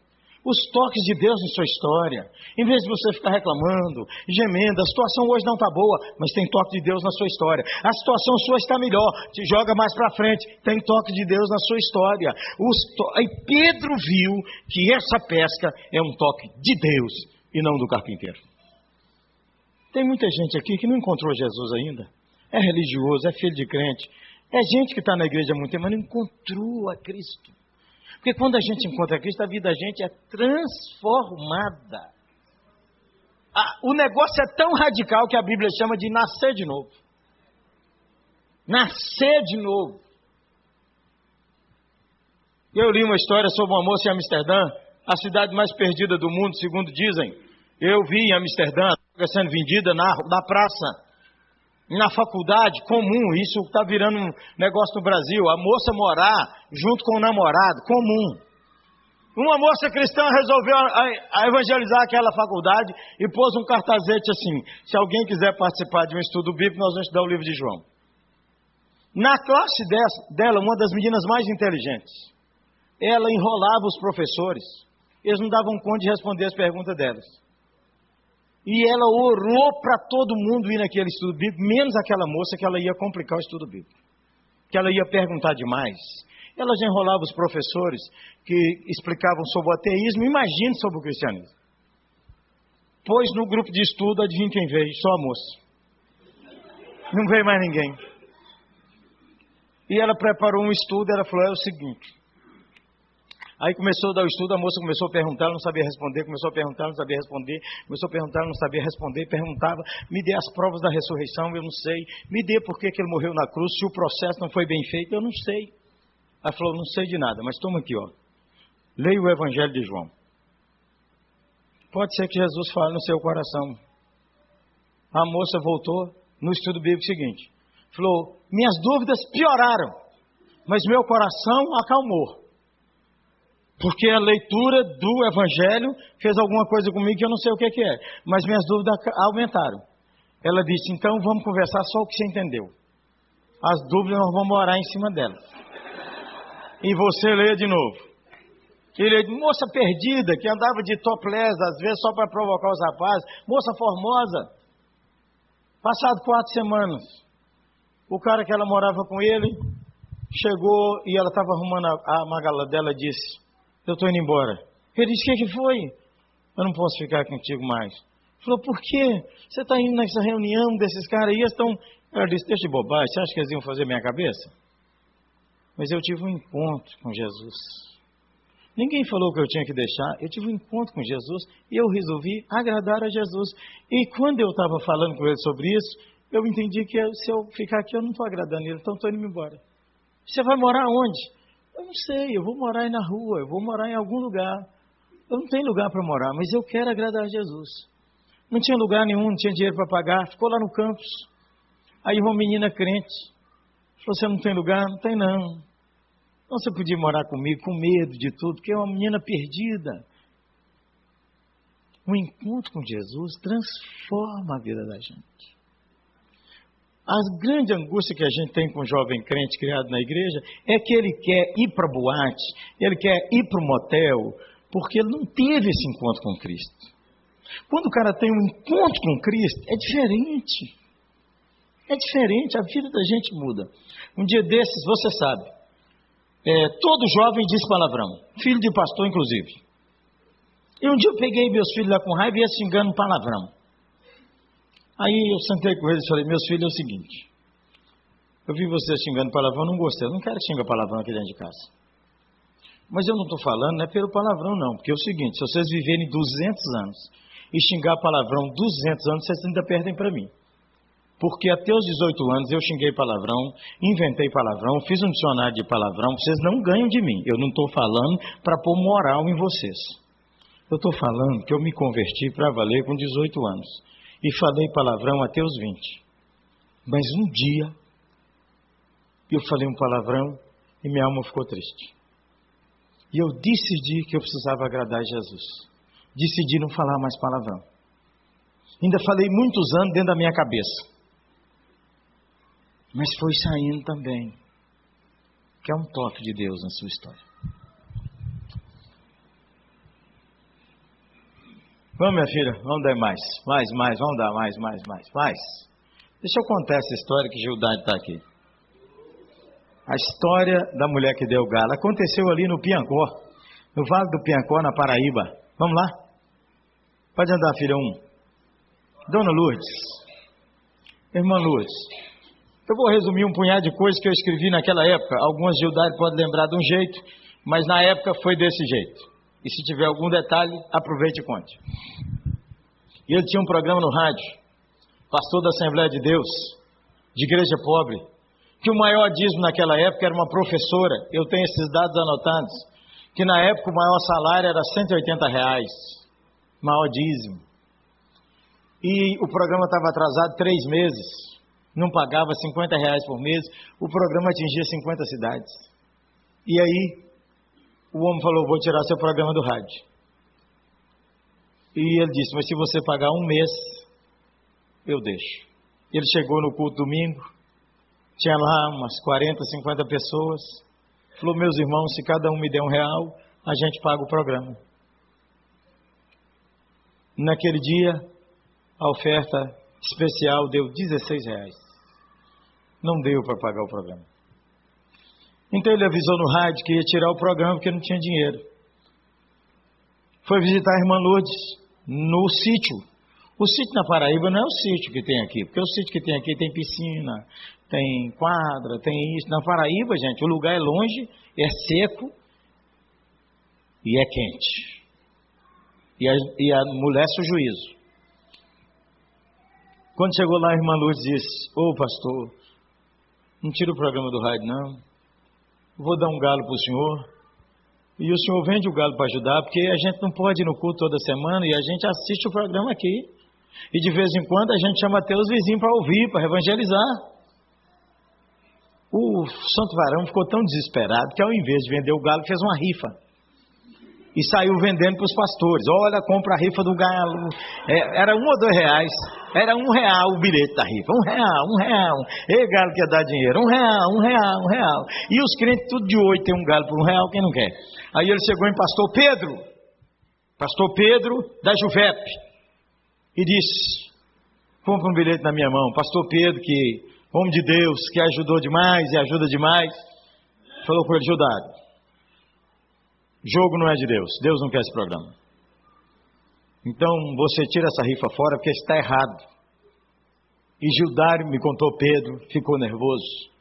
Speaker 1: Os toques de Deus em sua história. Em vez de você ficar reclamando, gemendo, a situação hoje não está boa, mas tem toque de Deus na sua história. A situação sua está melhor, te joga mais para frente, tem toque de Deus na sua história. Aí Pedro viu que essa pesca é um toque de Deus e não do carpinteiro. Tem muita gente aqui que não encontrou Jesus ainda. É religioso, é filho de crente. É gente que está na igreja há muito tempo, mas não encontrou a Cristo. Porque quando a gente encontra a Cristo, a vida da gente é transformada. O negócio é tão radical que a Bíblia chama de nascer de novo. Nascer de novo. Eu li uma história sobre uma moça em Amsterdã, a cidade mais perdida do mundo, segundo dizem. Eu vi em Amsterdã sendo vendida na praça, na faculdade, comum. Isso está virando um negócio no Brasil. A moça morar junto com o namorado, comum. Uma moça cristã resolveu evangelizar aquela faculdade e pôs um cartazete assim: se alguém quiser participar de um estudo bíblico, nós vamos estudar o livro de João. Na classe dela, uma das meninas mais inteligentes, ela enrolava os professores Eles não davam conta de responder as perguntas delas. E ela orou para todo mundo ir naquele estudo bíblico, menos aquela moça que ela ia complicar o estudo bíblico. Que ela ia perguntar demais. Ela já enrolava os professores que explicavam sobre o ateísmo, imagine sobre o cristianismo. Pois no grupo de estudo, adivinha quem veio? Só a moça. Não veio mais ninguém. E ela preparou um estudo, ela falou, é o seguinte. Aí começou a dar o estudo, a moça começou a perguntar, ela não sabia responder, começou a perguntar, ela não sabia responder, começou a perguntar, ela não sabia responder, perguntava, me dê as provas da ressurreição, eu não sei, me dê por que ele morreu na cruz, se o processo não foi bem feito, eu não sei. Ela falou, não sei de nada, mas toma aqui, ó, leia o Evangelho de João. Pode ser que Jesus fale no seu coração. A moça voltou no estudo bíblico seguinte, falou, minhas dúvidas pioraram, mas meu coração acalmou. Porque a leitura do Evangelho fez alguma coisa comigo que eu não sei o que é. Mas minhas dúvidas aumentaram. Ela disse, então vamos conversar só o que você entendeu. As dúvidas nós vamos orar em cima delas. E você leia de novo. Ele disse, moça perdida, que andava de topless, às vezes só para provocar os rapazes. Moça formosa. Passado 4 semanas, o cara que ela morava com ele, chegou e ela estava arrumando a magala dela e disse, eu estou indo embora. Ele disse, o que foi? Eu não posso ficar contigo mais. Ele falou, por quê? Você está indo nessa reunião desses caras aí, estão... Ela disse, deixa de bobagem, você acha que eles iam fazer minha cabeça? Mas eu tive um encontro com Jesus. Ninguém falou que eu tinha que deixar, eu tive um encontro com Jesus e eu resolvi agradar a Jesus. E quando eu estava falando com ele sobre isso, eu entendi que se eu ficar aqui eu não estou agradando ele, então estou indo embora. Você vai morar onde? Eu não sei, eu vou morar aí na rua, eu vou morar em algum lugar. Eu não tenho lugar para morar, mas eu quero agradar a Jesus. Não tinha lugar nenhum, não tinha dinheiro para pagar, ficou lá no campus. Aí uma menina crente falou, você não tem lugar? Não tem não. Então você podia morar comigo com medo de tudo, porque é uma menina perdida. Um encontro com Jesus transforma a vida da gente. A grande angústia que a gente tem com um jovem crente criado na igreja é que ele quer ir para a boate, ele quer ir para o motel, porque ele não teve esse encontro com Cristo. Quando o cara tem um encontro com Cristo, é diferente. É diferente, a vida da gente muda. Um dia desses, você sabe, todo jovem diz palavrão, filho de pastor inclusive. E um dia eu peguei meus filhos lá com raiva e ia xingando palavrão. Aí eu sentei com eles e falei, meus filhos, é o seguinte, eu vi vocês xingando palavrão, não gostei, eu não quero que xinga palavrão aqui dentro de casa. Mas eu não estou falando, não é pelo palavrão não, porque é o seguinte, se vocês viverem 200 anos e xingar palavrão 200 anos, vocês ainda perdem para mim. Porque até os 18 anos eu xinguei palavrão, inventei palavrão, fiz um dicionário de palavrão, vocês não ganham de mim. Eu não estou falando para pôr moral em vocês. Eu estou falando que eu me converti para valer com 18 anos. E falei palavrão até os 20. Mas um dia, eu falei um palavrão e minha alma ficou triste. E eu decidi que eu precisava agradar a Jesus. Decidi não falar mais palavrão. Ainda falei muitos anos dentro da minha cabeça. Mas foi saindo também. Que é um toque de Deus na sua história. Vamos, minha filha, vamos dar mais, vamos dar mais. Deixa eu contar essa história que Gildade está aqui. A história da mulher que deu galo aconteceu ali no Piancó, no Vale do Piancó, na Paraíba. Vamos lá? Pode andar, filha 1. Dona Lourdes, irmã Lourdes, eu vou resumir um punhado de coisas que eu escrevi naquela época. Algumas Gildade podem lembrar de um jeito, mas na época foi desse jeito. E se tiver algum detalhe, aproveite e conte. E ele tinha um programa no rádio, pastor da Assembleia de Deus, de igreja pobre, que o maior dízimo naquela época era uma professora, eu tenho esses dados anotados, que na época o maior salário era R$180, maior dízimo. E o programa estava atrasado 3 meses, não pagava R$50 por mês, o programa atingia 50 cidades. E aí, o homem falou, vou tirar seu programa do rádio. E ele disse, mas se você pagar 1 mês, eu deixo. Ele chegou no culto domingo, tinha lá umas 40, 50 pessoas, falou, meus irmãos, se cada um me der R$1, a gente paga o programa. Naquele dia, a oferta especial deu R$16. Não deu para pagar o programa. Então ele avisou no rádio que ia tirar o programa porque não tinha dinheiro. Foi visitar a irmã Lourdes no sítio. O sítio na Paraíba não é o sítio que tem aqui, porque o sítio que tem aqui tem piscina, tem quadra, tem isso. Na Paraíba, gente, o lugar é longe, é seco e é quente. E a mulher sem juízo. Quando chegou lá, a irmã Lourdes disse: ô pastor, não tira o programa do rádio não, vou dar um galo para o senhor, e o senhor vende o galo para ajudar, porque a gente não pode ir no culto toda semana, e a gente assiste o programa aqui, e de vez em quando a gente chama até os vizinhos para ouvir, para evangelizar. O santo varão ficou tão desesperado, que ao invés de vender o galo, fez uma rifa, e saiu vendendo para os pastores. Olha, compra a rifa do galo. Era R$1 ou R$2. Era R$1 o bilhete da rifa. R$1. Ei, galo quer dar dinheiro. R$1. E os crentes tudo de 8 tem um galo por R$1, quem não quer? Aí ele chegou em Pastor Pedro da Juvep, e disse: compra um bilhete na minha mão. Pastor Pedro, que homem de Deus, que ajudou demais e ajuda demais, falou com ele: Gildário, jogo não é de Deus, Deus não quer esse programa. Então você tira essa rifa fora porque está errado. E Gildário, me contou Pedro, ficou nervoso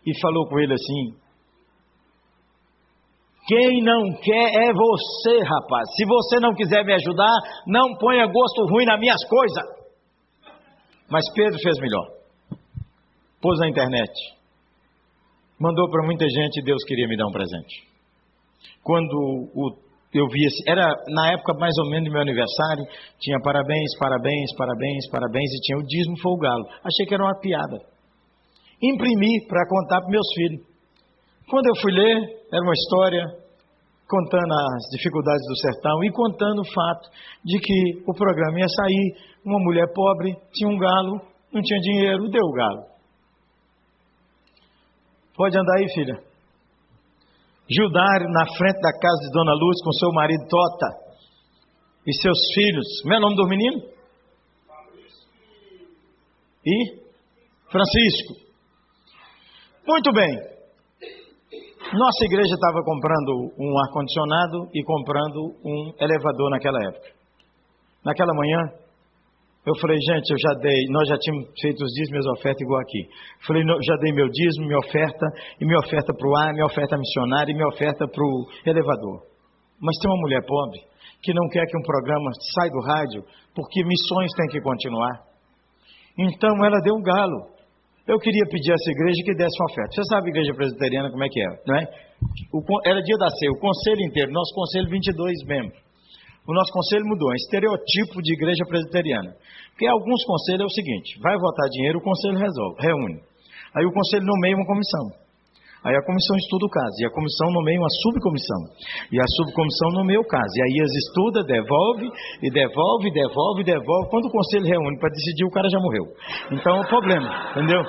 Speaker 1: e falou com ele assim: quem não quer é você, rapaz. Se você não quiser me ajudar, não ponha gosto ruim nas minhas coisas. Mas Pedro fez melhor, pôs na internet, mandou para muita gente, e Deus queria me dar um presente. Quando eu vi, era na época mais ou menos do meu aniversário, tinha parabéns, e tinha o dízimo, foi o galo. Achei que era uma piada. Imprimi para contar para meus filhos. Quando eu fui ler, era uma história contando as dificuldades do sertão e contando o fato de que o programa ia sair, uma mulher pobre, tinha um galo, não tinha dinheiro, deu o galo. Pode andar aí, filha. Gildário na frente da casa de Dona Luz com seu marido Tota e seus filhos. Como é o nome do menino? E Francisco. Muito bem. Nossa igreja estava comprando um ar-condicionado e comprando um elevador naquela época. Naquela manhã, eu falei: gente, nós já tínhamos feito os dízimos, minhas ofertas igual aqui. Falei: já dei meu dízimo, minha oferta para o ar, minha oferta missionária e minha oferta para o elevador. Mas tem uma mulher pobre que não quer que um programa saia do rádio, porque missões têm que continuar. Então ela deu um galo. Eu queria pedir a essa igreja que desse uma oferta. Você sabe a igreja presbiteriana como é que é, não é? Era dia da ceia, o conselho inteiro, nosso conselho 22 membros. O nosso conselho mudou, é um estereotipo de igreja presbiteriana. Porque alguns conselhos é o seguinte: vai votar dinheiro, o conselho reúne. Aí o conselho nomeia uma comissão. Aí a comissão estuda o caso, e a comissão nomeia uma subcomissão. E a subcomissão nomeia o caso. E aí eles estudam, devolve. Quando o conselho reúne para decidir, o cara já morreu. Então é um problema, entendeu?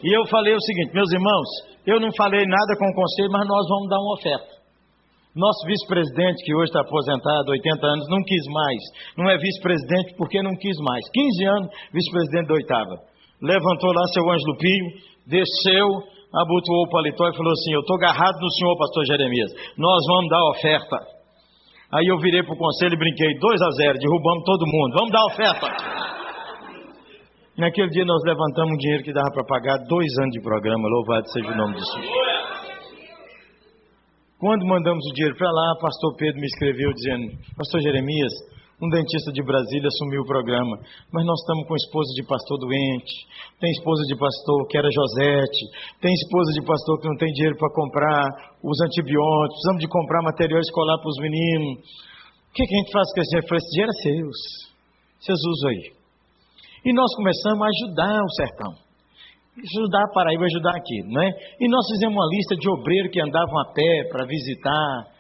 Speaker 1: E eu falei o seguinte: meus irmãos, eu não falei nada com o conselho, mas nós vamos dar uma oferta. Nosso vice-presidente, que hoje está aposentado, 80 anos, não quis mais. Não é vice-presidente porque não quis mais. 15 anos, vice-presidente da oitava. Levantou lá seu Ângelo Pio, desceu, abotoou o paletó e falou assim: eu estou agarrado no senhor, pastor Jeremias, nós vamos dar oferta. Aí eu virei para o conselho e brinquei: 2-0, derrubamos todo mundo, vamos dar oferta. Naquele dia nós levantamos um dinheiro que dava para pagar 2 anos de programa, louvado seja o nome do Senhor. Quando mandamos o dinheiro para lá, pastor Pedro me escreveu dizendo: pastor Jeremias, um dentista de Brasília assumiu o programa, mas nós estamos com esposa de pastor doente, tem esposa de pastor que era Josete, tem esposa de pastor que não tem dinheiro para comprar os antibióticos, precisamos de comprar material escolar para os meninos. O que a gente faz com esse dinheiro? Eu falei: esse dinheiro é seus, vocês usam aí. E nós começamos a ajudar o sertão, ajudar a Paraíba, ajudar aqui, não é? E nós fizemos uma lista de obreiros que andavam a pé para visitar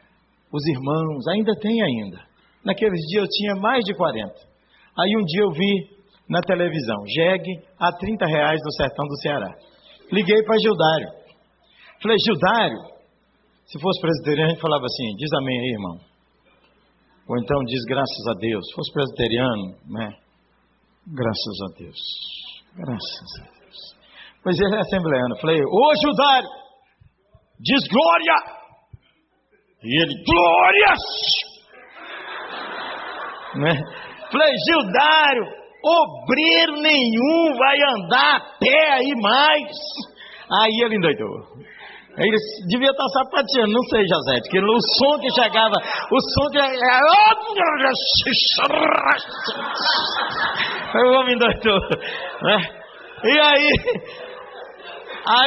Speaker 1: os irmãos, ainda tem ainda. Naqueles dias eu tinha mais de 40. Aí um dia eu vi na televisão: jegue a R$30 no sertão do Ceará. Liguei para Gildário. Falei: Gildário, se fosse presbiteriano a gente falava assim: diz amém aí, irmão. Ou então diz graças a Deus. Se fosse presbiteriano, né? Graças a Deus. Graças a Deus. Pois ele é assembleano. Falei, ô Gildário, diz glória. E ele, glórias. Né? Falei, Gildário, obreiro nenhum vai andar a pé aí mais. Aí ele endoidou. Ele devia estar sapateando, não sei, José, que o som que chegava, o som que... O homem endoidou, né? E aí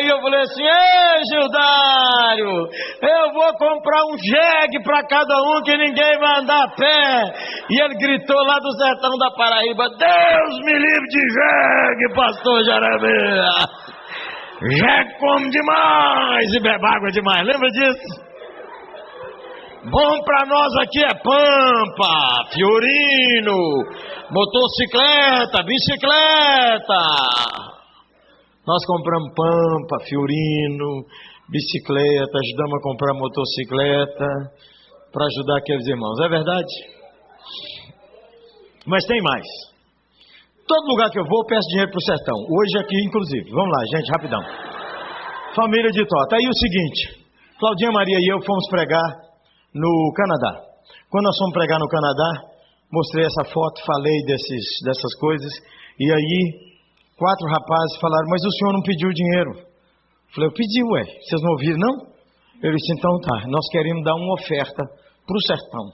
Speaker 1: eu falei assim, ei Gildário, eu vou comprar um jegue para cada um que ninguém vai andar a pé. E ele gritou lá do sertão da Paraíba, Deus me livre de jegue, pastor Jeremias. Jegue come demais e bebe água demais, lembra disso? Bom para nós aqui é Pampa, Fiorino, motocicleta, bicicleta. Nós compramos Pampa, Fiorino, bicicleta, ajudamos a comprar motocicleta para ajudar aqueles irmãos, é verdade? Mas tem mais. Todo lugar que eu vou, eu peço dinheiro para o sertão. Hoje aqui, inclusive. Vamos lá, gente, rapidão. Família de Tota. Aí o seguinte, Claudinha Maria e eu fomos pregar no Canadá. Quando nós fomos pregar no Canadá, mostrei essa foto, falei dessas coisas, e aí 4 rapazes falaram, mas o senhor não pediu dinheiro. Falei, eu pedi, ué, vocês não ouviram, não? Eu disse, então tá, nós queremos dar uma oferta para o sertão,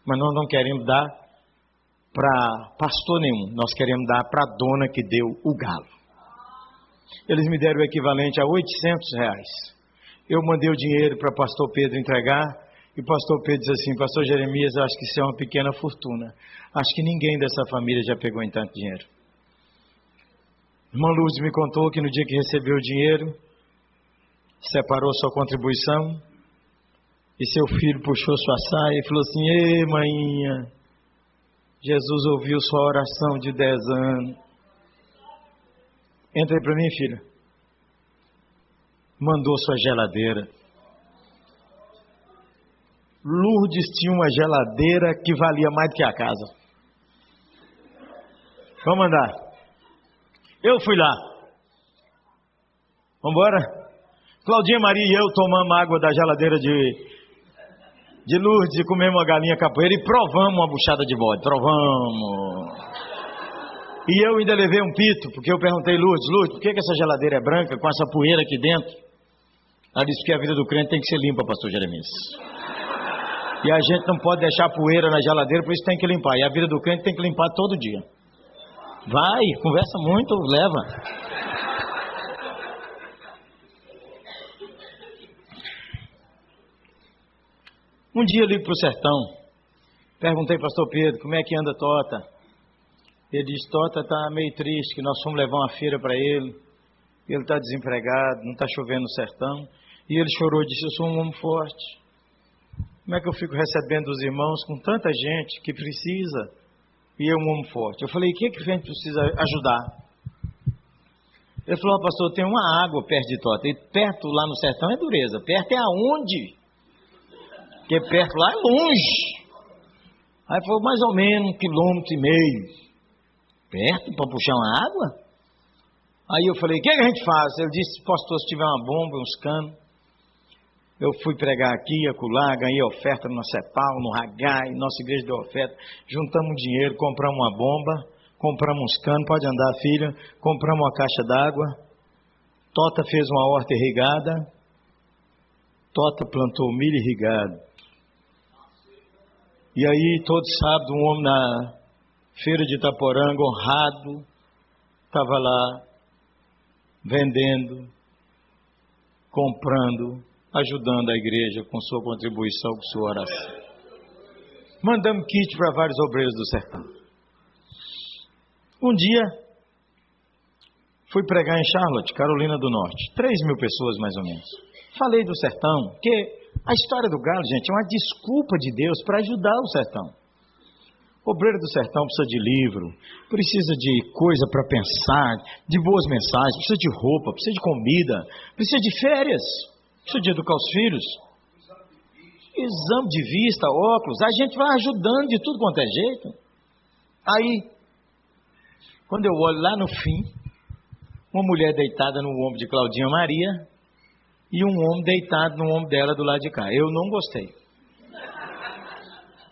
Speaker 1: mas nós não queremos dar para pastor nenhum, nós queremos dar para a dona que deu o galo. Eles me deram o equivalente a R$800. Eu mandei o dinheiro para pastor Pedro entregar, e o pastor Pedro disse assim, pastor Jeremias, eu acho que isso é uma pequena fortuna. Acho que ninguém dessa família já pegou em tanto dinheiro. Irmã Lourdes me contou que no dia que recebeu o dinheiro, separou sua contribuição, e seu filho puxou sua saia e falou assim, ei mainha, Jesus ouviu sua oração de 10 anos. Entra aí para mim, filha. Mandou sua geladeira. Lourdes tinha uma geladeira que valia mais do que a casa. Vamos andar. Eu fui lá. Vamos embora? Claudinha Maria e eu tomamos água da geladeira de Lourdes e comemos uma galinha capoeira e provamos uma buchada de bode. Provamos. E eu ainda levei um pito, porque eu perguntei, Lourdes, por que essa geladeira é branca com essa poeira aqui dentro? Ela disse que a vida do crente tem que ser limpa, pastor Jeremias. E a gente não pode deixar poeira na geladeira, por isso tem que limpar. E a vida do crente tem que limpar todo dia. Vai, conversa muito, leva. Um dia eu ligo para o sertão, perguntei pastor Pedro, como é que anda Tota? Ele disse, Tota está meio triste, que nós fomos levar uma feira para ele está desempregado, não está chovendo no sertão. E ele chorou e disse, eu sou um homem forte. Como é que eu fico recebendo os irmãos com tanta gente que precisa e eu um homem forte? Eu falei, o que a gente precisa ajudar? Ele falou, pastor, tem uma água perto de Tota, e perto lá no sertão é dureza, perto é aonde? Porque perto lá é longe. Aí falou, mais ou menos 1,5 km. Perto para puxar uma água? Aí eu falei, o que a gente faz? Ele disse, pastor, se tiver uma bomba, uns canos. Eu fui pregar aqui, acolá, ganhei oferta no Cepal, no Ragai, nossa igreja deu oferta. Juntamos dinheiro, compramos uma bomba, compramos uns canos, pode andar filha, compramos uma caixa d'água. Tota fez uma horta irrigada. Tota plantou milho irrigado. E aí, todo sábado, um homem na feira de Itaporanga, honrado, estava lá, vendendo, comprando, ajudando a igreja com sua contribuição, com sua oração. Mandamos kit para vários obreiros do sertão. Um dia, fui pregar em Charlotte, Carolina do Norte. 3.000 pessoas, mais ou menos. Falei do sertão, porque a história do galo, gente, é uma desculpa de Deus para ajudar o sertão. O obreiro do sertão precisa de livro, precisa de coisa para pensar, de boas mensagens, precisa de roupa, precisa de comida, precisa de férias, precisa de educar os filhos. exame de vista, óculos, a gente vai ajudando de tudo quanto é jeito. Aí, quando eu olho lá no fim, uma mulher deitada no ombro de Claudinha Maria e um homem deitado no ombro dela do lado de cá. Eu não gostei.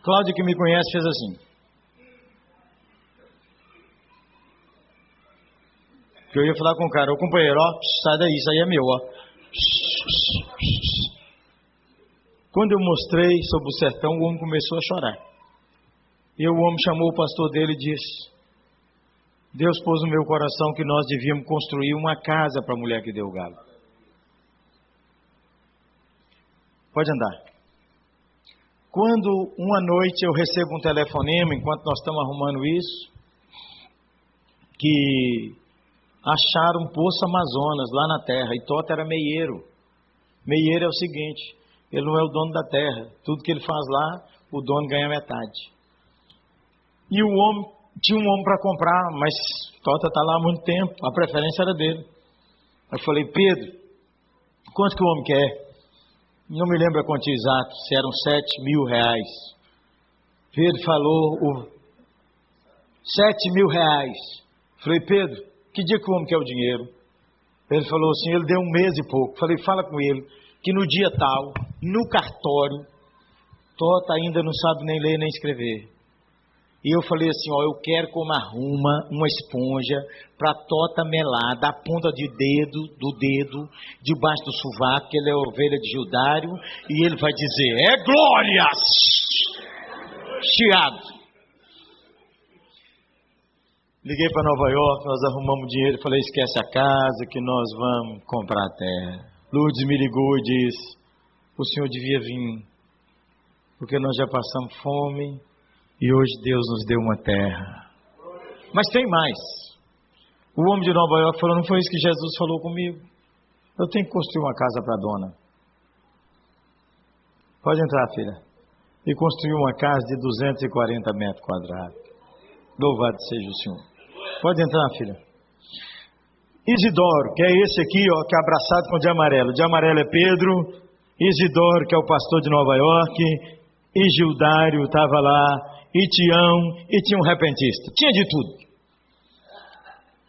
Speaker 1: Cláudia, que me conhece, fez assim. Que eu ia falar com o cara, ô companheiro, ó, sai daí, isso aí é meu, ó. Quando eu mostrei sobre o sertão, o homem começou a chorar. E o homem chamou o pastor dele e disse: Deus pôs no meu coração que nós devíamos construir uma casa para a mulher que deu o galo. Pode andar. Quando uma noite eu recebo um telefonema, enquanto nós estamos arrumando isso, que acharam um poço Amazonas lá na terra, e Tota era meieiro. Meieiro é o seguinte, ele não é o dono da terra, tudo que ele faz lá, o dono ganha metade. E o homem, tinha um homem para comprar, mas Tota está lá há muito tempo, a preferência era dele. Eu falei: Pedro, quanto que o homem quer? Não me lembro a quantia exata, se eram 7 mil reais. Pedro falou, 7 mil reais. Falei: Pedro, que dia que o homem quer o dinheiro? Ele falou assim, ele deu 1 mês e pouco. Falei: fala com ele, que no dia tal, no cartório, Tota ainda não sabe nem ler nem escrever. E eu falei assim, ó, eu quero como arruma uma esponja para Tota melar da ponta do dedo, debaixo do sovaco, que ele é ovelha de Gildário, e ele vai dizer: é glórias! Chiado. Liguei para Nova York, nós arrumamos dinheiro, falei: esquece a casa, que nós vamos comprar a terra. Lourdes me ligou e disse: o senhor devia vir, porque nós já passamos fome, e hoje Deus nos deu uma terra. Mas tem mais. O homem de Nova York falou: não foi isso que Jesus falou comigo? Eu tenho que construir uma casa para a dona. Pode entrar, filha. E construiu uma casa de 240 metros quadrados. Louvado seja o Senhor. Pode entrar, filha. Isidoro, que é esse aqui, ó, que é abraçado com o de amarelo. O de amarelo é Pedro. Isidoro, que é o pastor de Nova York. E Gildário estava lá. E Tião, e tinha um repentista. Tinha de tudo.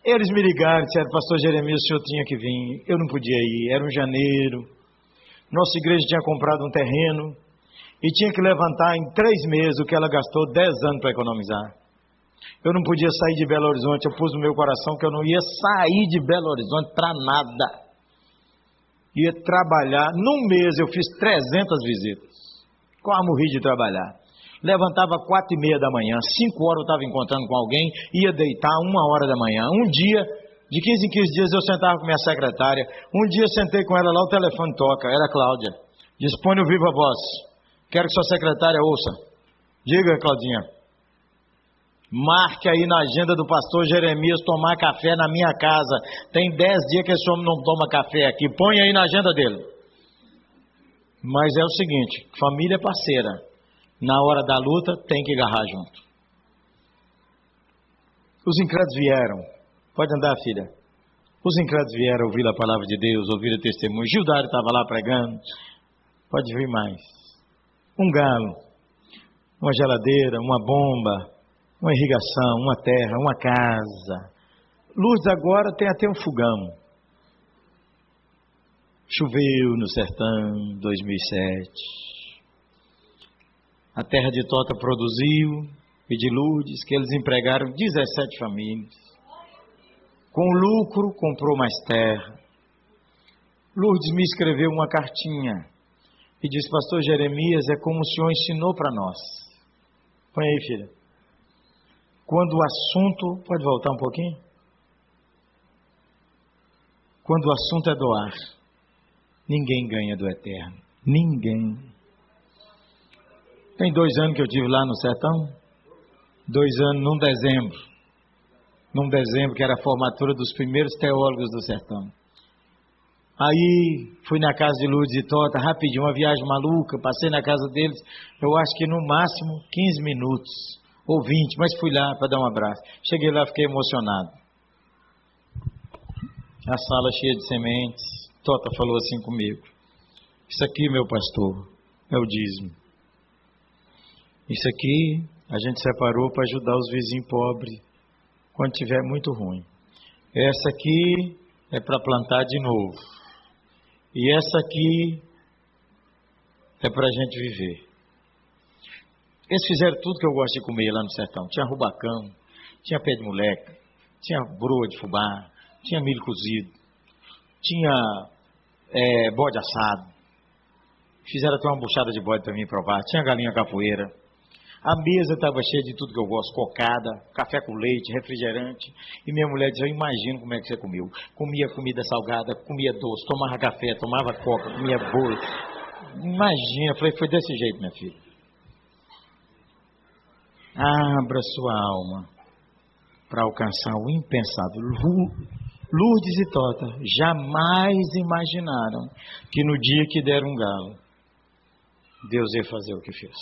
Speaker 1: Eles me ligaram e disseram: pastor Jeremias, o senhor tinha que vir. Eu não podia ir, era um janeiro. Nossa igreja tinha comprado um terreno e tinha que levantar em 3 meses o que ela gastou 10 anos para economizar. Eu não podia sair de Belo Horizonte, eu pus no meu coração que eu não ia sair de Belo Horizonte para nada. Ia trabalhar, num mês eu fiz 300 visitas. Quase morri de trabalhar. Levantava 4h30 da manhã, 5 horas eu estava encontrando com alguém, ia deitar 1h da manhã. Um dia, de 15 em 15 dias, eu sentava com minha secretária. Um dia sentei com ela lá, o telefone toca, era a Cláudia. Dispõe no viva voz, quero que sua secretária ouça. Diga, Claudinha. Marque aí na agenda do pastor Jeremias tomar café na minha casa. Tem 10 dias que esse homem não toma café aqui, põe aí na agenda dele. Mas é o seguinte, família é parceira. Na hora da luta, tem que agarrar junto. Os incrédulos vieram. Pode andar, filha. Os incrédulos vieram ouvir a palavra de Deus, ouvir o testemunho. Gildário estava lá pregando. Pode vir mais. Um galo, uma geladeira, uma bomba, uma irrigação, uma terra, uma casa. Lourdes agora tem até um fogão. Choveu no sertão, 2007. A terra de Tota produziu, e de Lourdes, que eles empregaram 17 famílias. Com lucro, comprou mais terra. Lourdes me escreveu uma cartinha e disse: pastor Jeremias, é como o senhor ensinou para nós. Põe aí, filha. Quando o assunto... Pode voltar um pouquinho? Quando o assunto é doar, ninguém ganha do eterno. Ninguém. Tem 2 anos que eu estive lá no sertão. 2 anos num dezembro. Num dezembro que era a formatura dos primeiros teólogos do sertão. Aí fui na casa de Lourdes e Tota, rapidinho, uma viagem maluca. Passei na casa deles, eu acho que no máximo 15 minutos. Ou 20, mas fui lá para dar um abraço. Cheguei lá, fiquei emocionado. A sala cheia de sementes. Tota falou assim comigo: isso aqui, meu pastor, é o dízimo. Isso aqui a gente separou para ajudar os vizinhos pobres quando tiver muito ruim. Essa aqui é para plantar de novo. E essa aqui é para a gente viver. Eles fizeram tudo que eu gosto de comer lá no sertão. Tinha rubacão, tinha pé de moleque, tinha broa de fubá, tinha milho cozido, tinha bode assado. Fizeram até uma buchada de bode para mim provar. Tinha galinha capoeira. A mesa estava cheia de tudo que eu gosto. Cocada, café com leite, refrigerante. E minha mulher dizia, eu imagino como é que você comeu. Comia comida salgada, comia doce, tomava café, tomava coca, comia bolo. Imagina. Eu falei, foi desse jeito, minha filha. Abra sua alma para alcançar o impensável. Lourdes e Tota jamais imaginaram que no dia que deram um galo, Deus ia fazer o que fez.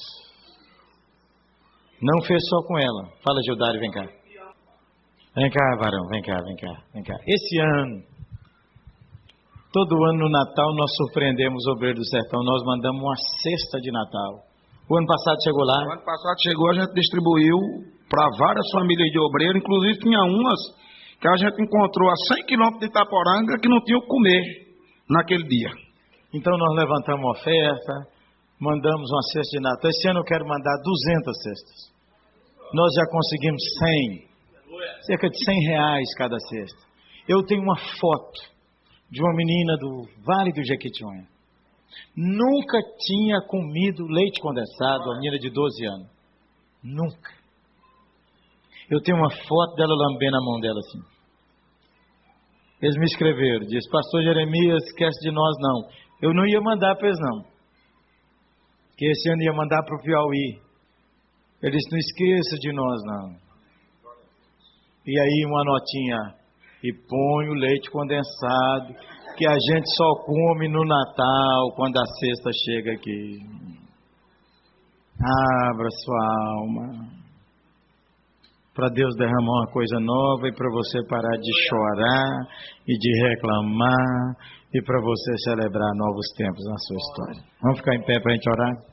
Speaker 1: Não fez só com ela. Fala, Gildário, vem cá. Vem cá, varão, vem cá. Esse ano, todo ano no Natal, nós surpreendemos o Obreiro do Sertão. Nós mandamos uma cesta de Natal. O ano passado chegou lá?
Speaker 2: O ano passado chegou, a gente distribuiu para várias famílias de obreiro. Inclusive tinha umas que a gente encontrou a 100 quilômetros de Itaporanga que não tinham o que comer naquele dia.
Speaker 1: Então nós levantamos uma oferta, mandamos uma cesta de Natal. Esse ano eu quero mandar 200 cestas. Nós já conseguimos 100, cerca de R$100 cada cesta. Eu tenho uma foto de uma menina do Vale do Jequitinhonha. Nunca tinha comido leite condensado, uma menina de 12 anos. Nunca. Eu tenho uma foto dela lambendo a mão dela assim. Eles me escreveram, diz, pastor Jeremias, esquece de nós não. Eu não ia mandar para eles não. Que esse ano ia mandar para o Piauí. Eles não esqueçam de nós não. E aí uma notinha, e põe o leite condensado, que a gente só come no Natal, quando a cesta chega aqui. Abra sua alma, para Deus derramar uma coisa nova e para você parar de chorar e de reclamar e para você celebrar novos tempos na sua história. Vamos ficar em pé para a gente orar?